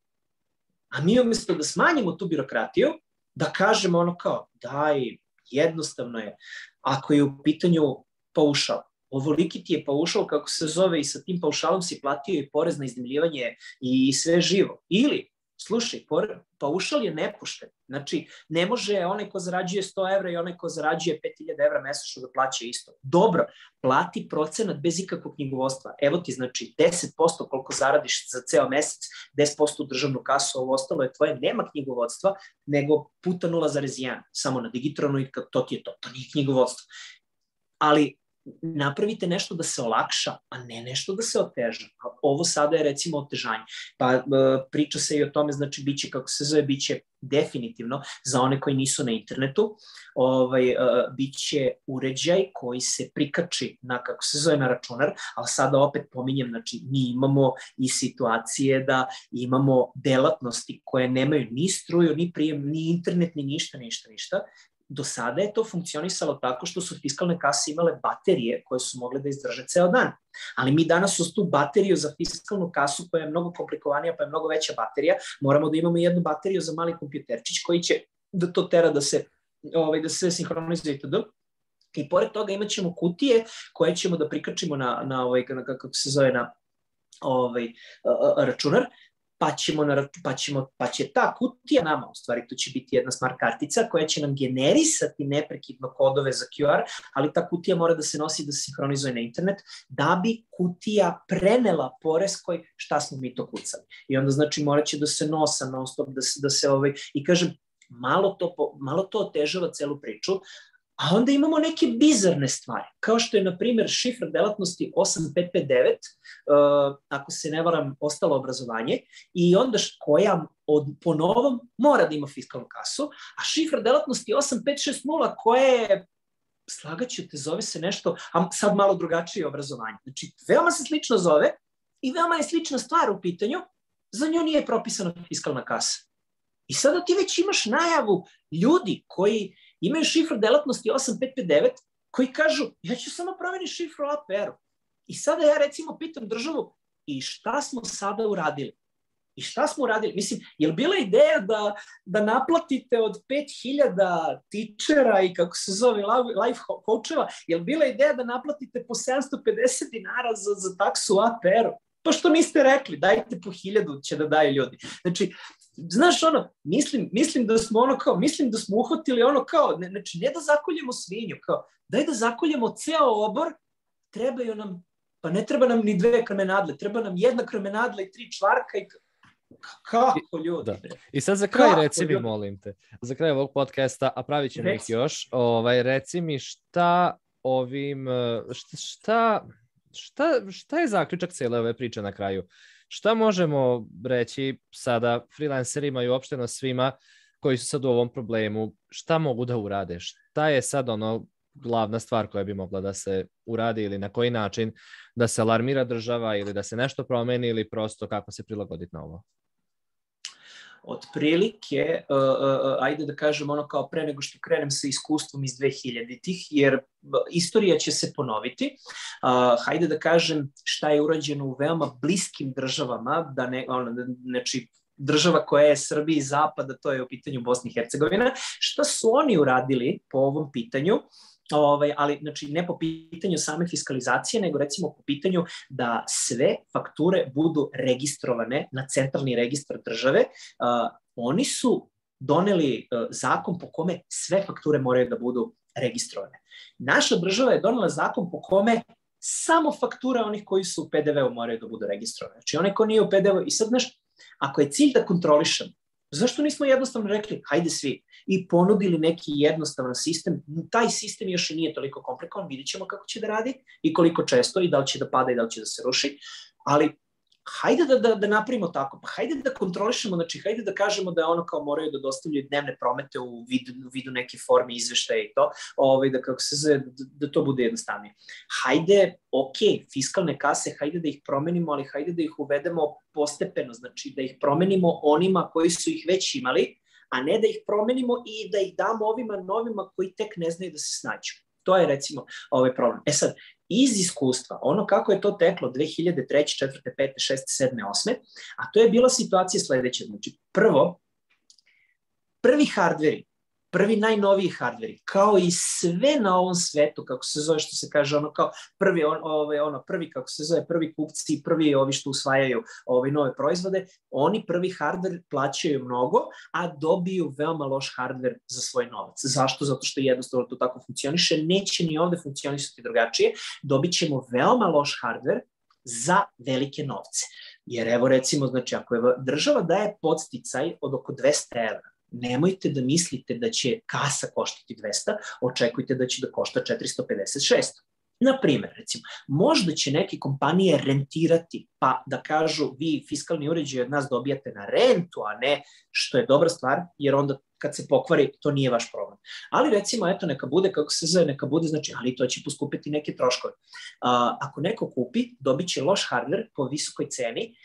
A mi umjesto da smanjimo tu birokratiju, da kažemo ono kao, daj, jednostavno je, ako je u pitanju paušal, ovoliki ti je paušal, kako se zove, i sa tim paušalom si platio i porez na iznajmljivanje i sve živo. Ili, slušaj, paušal je nepošten. Znači, ne može onaj ko zarađuje 100 evra i onaj ko zarađuje 5000 evra mesečno da plaća isto. Dobro, plati procenat bez ikakvog knjigovodstva. Evo ti, znači, 10% koliko zaradiš za ceo mesec, 10% u državnu kasu, ovo ostalo je tvoje, nema knjigovodstva, nego puta 0,1, samo na digitronu i to ti je to. To nije knjigovodstvo. Ali napravite nešto da se olakša, a ne nešto da se oteža. Ovo sada je recimo otežanje. Pa priča se i o tome, znači biće, kako se zove, biće definitivno za one koji nisu na internetu, biće uređaj koji se prikači na, kako se zove, na računar, ali sada opet pominjem, znači mi imamo i situacije da imamo delatnosti koje nemaju ni struju, ni prijem, ni internet, ni ništa. Do sada je to funkcionisalo tako što su fiskalne kase imale baterije koje su mogle da izdrže ceo dan. Ali mi danas uz tu bateriju za fiskalnu kasu koja je mnogo komplikovanija, pa je mnogo veća baterija, moramo da imamo jednu bateriju za mali kompjuterčić koji će da to tera da se sve sinhronizuje itd. I pored toga imat ćemo kutije koje ćemo da prikačimo kako se zove, na računar, pa će ta kutija nama, u stvari to će biti jedna smart kartica koja će nam generisati neprekidno kodove za QR, ali ta kutija mora da se nosi, da se sinhronizuje na internet, da bi kutija prenela poreskoj šta smo mi to kucali. I onda znači morat će da se nosa non stop, da se i kažem, malo to otežava celu priču. A onda imamo neke bizarne stvari, kao što je, na primjer, šifra delatnosti 8559, ako se ne varam, ostalo obrazovanje, i onda koja po novom mora da ima fiskalnu kasu, a šifra delatnosti 8560 koja je, slagaću te, zove se nešto, a sad malo drugačije obrazovanje. Znači, veoma se slično zove, i veoma je slična stvar u pitanju, za nju nije propisana fiskalna kasa. I sada ti već imaš najavu ljudi koji imaju šifru delatnosti 8559, koji kažu, ja ću samo promeniti šifru APR-u. I sada ja recimo pitam državu, i šta smo sada uradili? I šta smo uradili? Mislim, je li bila ideja da naplatite od 5000 tičera i kako se zove life coacheva, je li bila ideja da naplatite po 750 dinara za taksu APR-u? Pa što niste rekli, dajte po 1000 će da daju ljudi. Znači, znaš ono, mislim da smo ono kao, mislim da smo uhvatili ono kao, znači ne da zakoljemo svinju, kao, daj da zakoljemo ceo obor, trebaju nam, pa ne treba nam ni 2 krmenadle, treba nam 1 krmenadla i 3 čvarka i kako ljudi. Da. I sad za kraj reci mi, molim te, za kraj ovog podcasta, a pravit ćemo ih još, reci mi šta ovim, šta je zaključak cijele ove priče na kraju? Šta možemo reći sada freelancerima i uopšteno svima koji su sad u ovom problemu? Šta mogu da urade? Šta je sad ono glavna stvar koja bi mogla da se uradi ili na koji način da se alarmira država ili da se nešto promeni ili prosto kako se prilagoditi na ovo? Otprilike, ajde da kažem ono kao pre nego što krenem sa iskustvom iz 2000-ih, jer istorija će se ponoviti. Hajde da kažem šta je urađeno u veoma bliskim državama, znači država koja je Srbiji zapada, to je u pitanju Bosne i Hercegovina. Šta su oni uradili po ovom pitanju? Ali znači, ne po pitanju same fiskalizacije, nego recimo po pitanju da sve fakture budu registrovane na centralni registar države. Oni su doneli zakon po kome sve fakture moraju da budu registrovane. Naša država je donela zakon po kome samo fakture onih koji su u PDV-u moraju da budu registrovane. Znači, onaj ko nije u PDV-u, i sad znaš, ako je cilj da kontrolišem, zašto nismo jednostavno rekli, hajde svi, i ponudili neki jednostavan sistem? Taj sistem još i nije toliko komplikovan, vidit ćemo kako će da radi i koliko često i da li će da pada i da li će da se ruši, ali hajde da napravimo tako, pa hajde da kontrolišemo, znači hajde da kažemo da ono kao moraju da dostavljaju dnevne promete u vidu neke forme izveštaja i to, da kako se zove, da to bude jednostavnije. Hajde, ok, fiskalne kase, hajde da ih promenimo, ali hajde da ih uvedemo postepeno, znači da ih promenimo onima koji su ih već imali, a ne da ih promenimo i da ih damo ovima novima koji tek ne znaju da se snađu. To je recimo ovaj problem. E sad, iz iskustva, ono kako je to teklo 2003, 4, 5, 6, 7, 8, a to je bila situacija sledeća. Znači, prvi hardveri, prvi najnoviji hardveri, kao i sve na ovom svetu, kako se zove, što se kaže, ono kao prvi, kako se zove, prvi kupci, prvi ovi što usvajaju nove proizvode, oni prvi hardver plaćaju mnogo, a dobiju veoma loš hardver za svoj novac. Zašto? Zato što jednostavno to tako funkcioniše, neće ni ovde funkcionisati drugačije, dobit ćemo veoma loš hardver za velike novce. Jer evo recimo, znači, ako država daje podsticaj od oko 200 evra, nemojte da mislite da će kasa koštati 200, očekujte da će da košta 456. Na primer, recimo, možda će neke kompanije rentirati, pa da kažu vi fiskalni uređaj od nas dobijate na rentu, a ne, što je dobra stvar, jer onda kad se pokvari, to nije vaš problem. Ali recimo, eto, neka bude, kako se zove, neka bude, znači, ali to će poskupiti neke troškove. Ako neko kupi, dobit će loš hardver po visokoj ceni.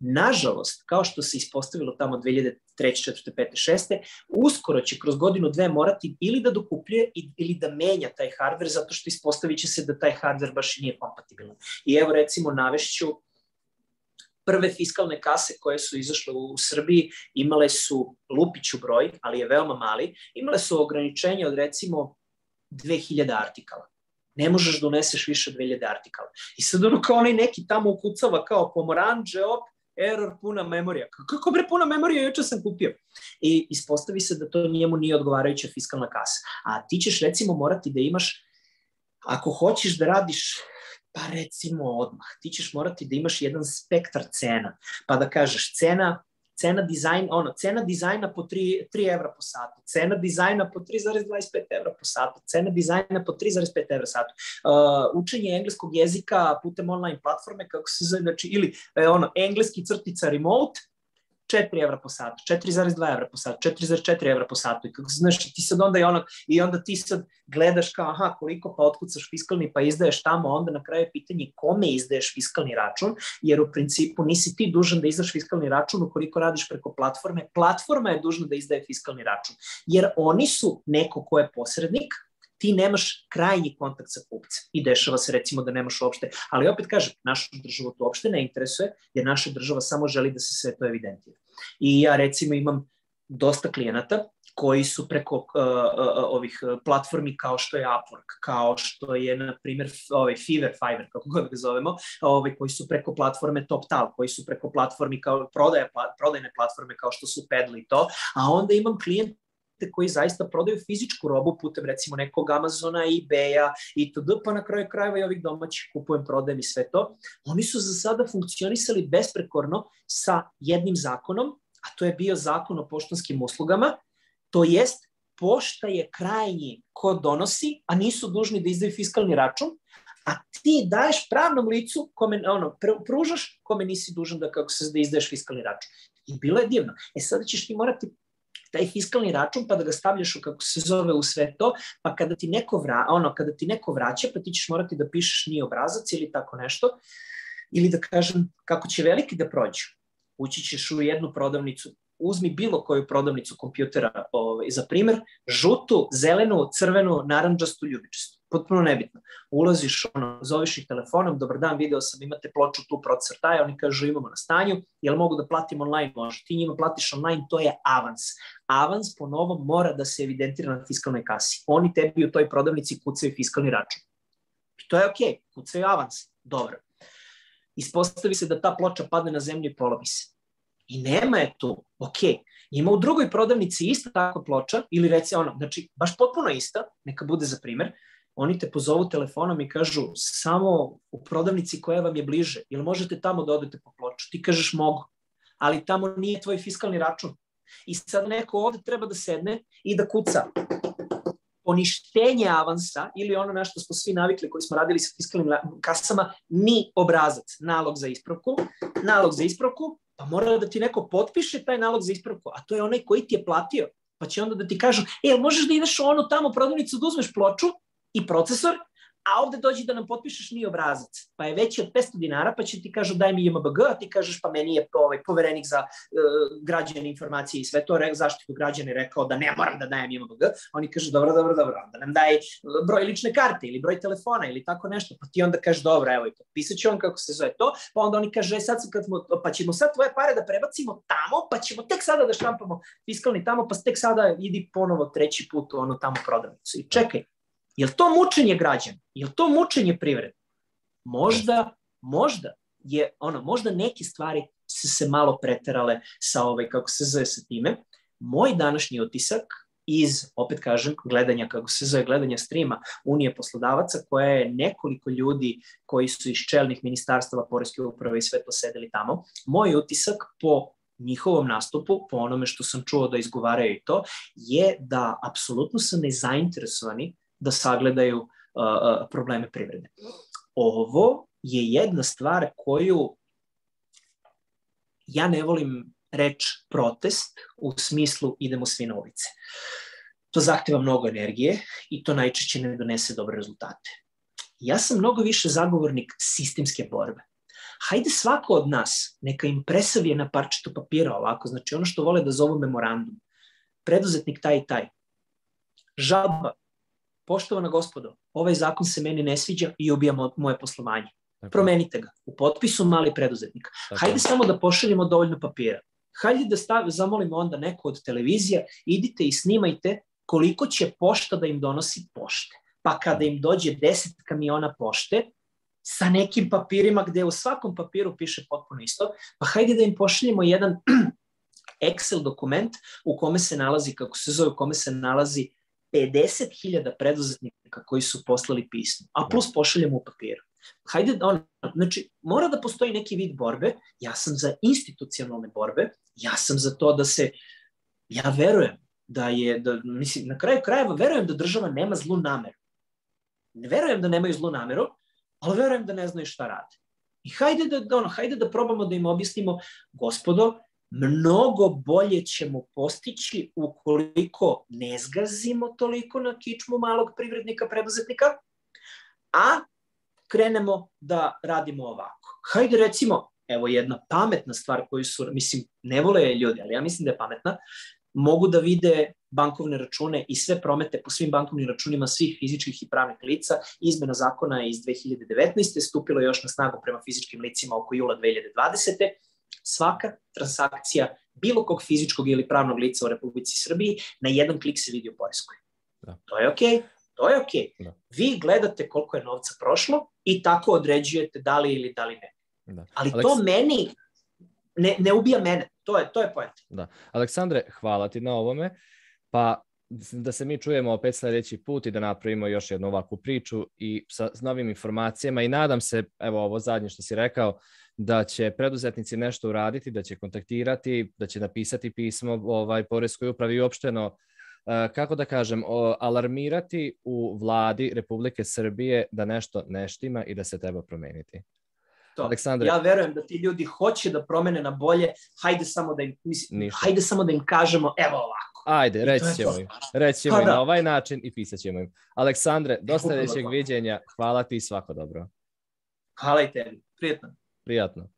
Nažalost, kao što se ispostavilo tamo 2003, 4, 5, 6, uskoro će kroz godinu, dve morati ili da dokupljuje ili da menja taj hardver, zato što ispostavit će se da taj hardver baš i nije kompatibilan. I evo recimo navešću prve fiskalne kase koje su izašle u Srbiji, imale su lupiću broj, ali je veoma mali, imale su ograničenje od recimo 2000 artikala. Ne možeš da uneseš više od 2000 artikala. I sad ono kao onaj neki tamo ukucava kao pomoranđe, error, puna memorija. Kako bre puna memorija, juče sam kupio. I ispostavi se da to njemu nije odgovarajuća fiskalna kasa. A ti ćeš recimo morati da imaš, ako hoćeš da radiš, pa recimo odmah, ti ćeš morati da imaš jedan spektar cena. Pa da kažeš cena dizajna po 3 evra po satu, cena dizajna po 3,25 evra po satu, cena dizajna po 3,5 evra satu, učenje engleskog jezika putem online platforme, kako se zove, znači, ili engleski crtica remote, 4 evra po satu, 4,2 evra po satu, 4,4 evra po satu. I kako znaš, ti sad onda i onda ti sad gledaš kao, aha, koliko pa otkucaš fiskalni pa izdaješ tamo, onda na kraju je pitanje kome izdaješ fiskalni račun, jer u principu nisi ti dužan da izdaš fiskalni račun ukoliko radiš preko platforme. Platforma je dužna da izdaje fiskalni račun, jer oni su neko ko je posrednik, ti nemaš krajnji kontakt sa kupcem i dešava se recimo da nemaš uopšte, ali opet kažem, našu državu to uopšte ne interesuje, jer naša država samo želi da se sve to evidentira. I ja recimo imam dosta klijenata koji su preko ovih platformi kao što je Upwork, kao što je, na primjer, Fiverr, kako god ga zovemo, koji su preko platforme TopTal, koji su preko platformi kao prodajne platforme kao što su Pedly i to, a onda imam klijente koji zaista prodaju fizičku robu putem recimo nekog Amazona, eBaya itd., pa na kraju krajeva i ovih domaćih kupujem, prodajem i sve to. Oni su za sada funkcionisali besprekorno sa jednim zakonom, a to je bio zakon o poštanskim uslugama, to jest pošta je krajnji ko donosi, a nisu dužni da izdaju fiskalni račun, a ti daješ pravnom licu, pružaš kome nisi dužan da izdaješ fiskalni račun. I bilo je divno. Sada ćeš ti morati taj fiskalni račun, pa da ga stavljaš u sve to, pa kada ti neko vraća, pa ti ćeš morati da pišeš ni obrazac ili tako nešto, ili da kažem, kako će veliki da prođu. Ući ćeš u jednu prodavnicu, uzmi bilo koju prodavnicu kompjutera, za primer, žutu, zelenu, crvenu, narandžastu, ljubičastu. Potpuno nebitno. Ulaziš, zoveš ih telefonom, dobar dan, video sam, imate ploču tu procrtaja, oni kažu imamo na stanju, jel mogu da platim online? Može, ti njima platiš online, to je avans. Avans po novom mora da se evidentira na fiskalnoj kasi. Oni tebi u toj prodavnici kucaju fiskalni račun. I to je okej, kucaju avans, dobro. Ispostavi se da ta ploča padne na zemlju i polovi se. I nema je tu, okej. Ima u drugoj prodavnici ista takva ploča, ili znači baš potpuno ista, neka bude za primer, oni te pozovu telefonom i kažu samo u prodavnici koja vam je bliže, ili možete tamo da odete po ploču, ti kažeš mogu, ali tamo nije tvoj fiskalni račun. I sad neko ovde treba da sedne i da kuca poništenje avansa ili ono na što smo svi navikli koji smo radili sa fiskalnim kasama, ni obrazac, nalog za ispravku, pa mora da ti neko potpiše taj nalog za ispravku, a to je onaj koji ti je platio, pa će onda da ti kažu, možeš da ideš u onu tamo prodavnicu da uzmeš ploču i procesor, a ovde dođi da nam potpišeš ni obrazac, pa je veći od 500 dinara, pa će ti kažu daj mi JMBG, a ti kažeš pa meni je poverenik za građane informacije i sve to, zaštitu građana je rekao da ne moram da dajem JMBG, oni kažu dobro, da nam daj broj lične karte ili broj telefona ili tako nešto, pa ti onda kažeš dobro, evo i potpisat ću on kako se zove to, pa onda oni kaže pa ćemo sad tvoje pare da prebacimo tamo, pa ćemo tek sada da štampamo fiskalni tamo, pa tek sada idi ponovo treći put u onu tamo prodavnicu i čekaj. Je li to mučenje građana? Je li to mučenje privrede? Možda neke stvari su se malo preterale sa sa time. Moj današnji utisak iz, opet kažem, gledanja streama Unije poslodavaca, koja je nekoliko ljudi koji su iz čelnih ministarstava, poreske uprave i sve to sedeli tamo, moj utisak po njihovom nastupu, po onome što sam čuo da izgovaraju i to, je da apsolutno su nezainteresovani da sagledaju probleme privrede. Ovo je jedna stvar koju ja ne volim reč protest u smislu idemo svi na ulice. To zahteva mnogo energije i to najčešće ne donese dobre rezultate. Ja sam mnogo više zagovornik sistemske borbe. Hajde svako od nas neka im presavije na parčetu papira ovako, znači ono što vole da zovu memorandum. Preduzetnik taj i taj. Žalba. Poštovana gospodo, ovaj zakon se meni ne sviđa i ubija moje poslovanje. Promenite ga. U potpisu mali preduzetnik. Hajde samo da pošaljemo dovoljno papira. Hajde da zamolimo onda neko od televizija, idite i snimajte koliko će pošta da im donosi pošte. Pa kada im dođe 10 kamiona pošte sa nekim papirima gde u svakom papiru piše potpuno isto, pa hajde da im pošaljemo jedan Excel dokument u kome se nalazi, u kome se nalazi 50.000 preduzetnika koji su poslali pismo, a plus pošaljemo u papiru. Hajde, znači, mora da postoji neki vid borbe, ja sam za institucionalne borbe, ja sam za to da se, ja verujem mislim, na kraju krajeva verujem da država nema zlu nameru. Ne verujem da nemaju zlu nameru, ali verujem da ne znaju šta rade. I hajde da probamo da im objasnimo, gospodo, mnogo bolje ćemo postići ukoliko ne zgazimo toliko na kičmu malog privrednika, preduzetnika, a krenemo da radimo ovako. Hajde recimo, evo jedna pametna stvar koju su, mislim, ne vole je ljudi, ali ja mislim da je pametna, mogu da vide bankovne račune i sve promete po svim bankovnim računima svih fizičkih i pravnih lica. Izmena zakona je iz 2019. stupila još na snagu prema fizičkim licima oko jula 2020. Svaka transakcija bilo kog fizičkog ili pravnog lica u Republici Srbiji na jedan klik se vidi u poreskoj. Da. To je okej. To je okej. Da. Vi gledate koliko je novca prošlo i tako određujete da li ili da li ne. Da. Ali to meni ne ubija mene. To je point. Da. Aleksandre, hvala ti na ovome. Pa da se mi čujemo opet sljedeći put i da napravimo još jednu ovakvu priču i sa novim informacijama i nadam se, evo ovo zadnje što si rekao, da će preduzetnici nešto uraditi, da će kontaktirati, da će napisati pismo poreskoj upravi i uopšteno, kako da kažem, alarmirati u vladi Republike Srbije da nešto ne štima i da se treba promeniti. Aleksandre, ja verujem da ti ljudi hoće da promene na bolje, hajde samo da im kažemo evo ovako. Ajde, reći ćemo im na ovaj način i pisat ćemo im. Aleksandre, do sljedećeg viđenja, hvala ti i svako dobro. Hvala i tebi, prijatno. Prijatno.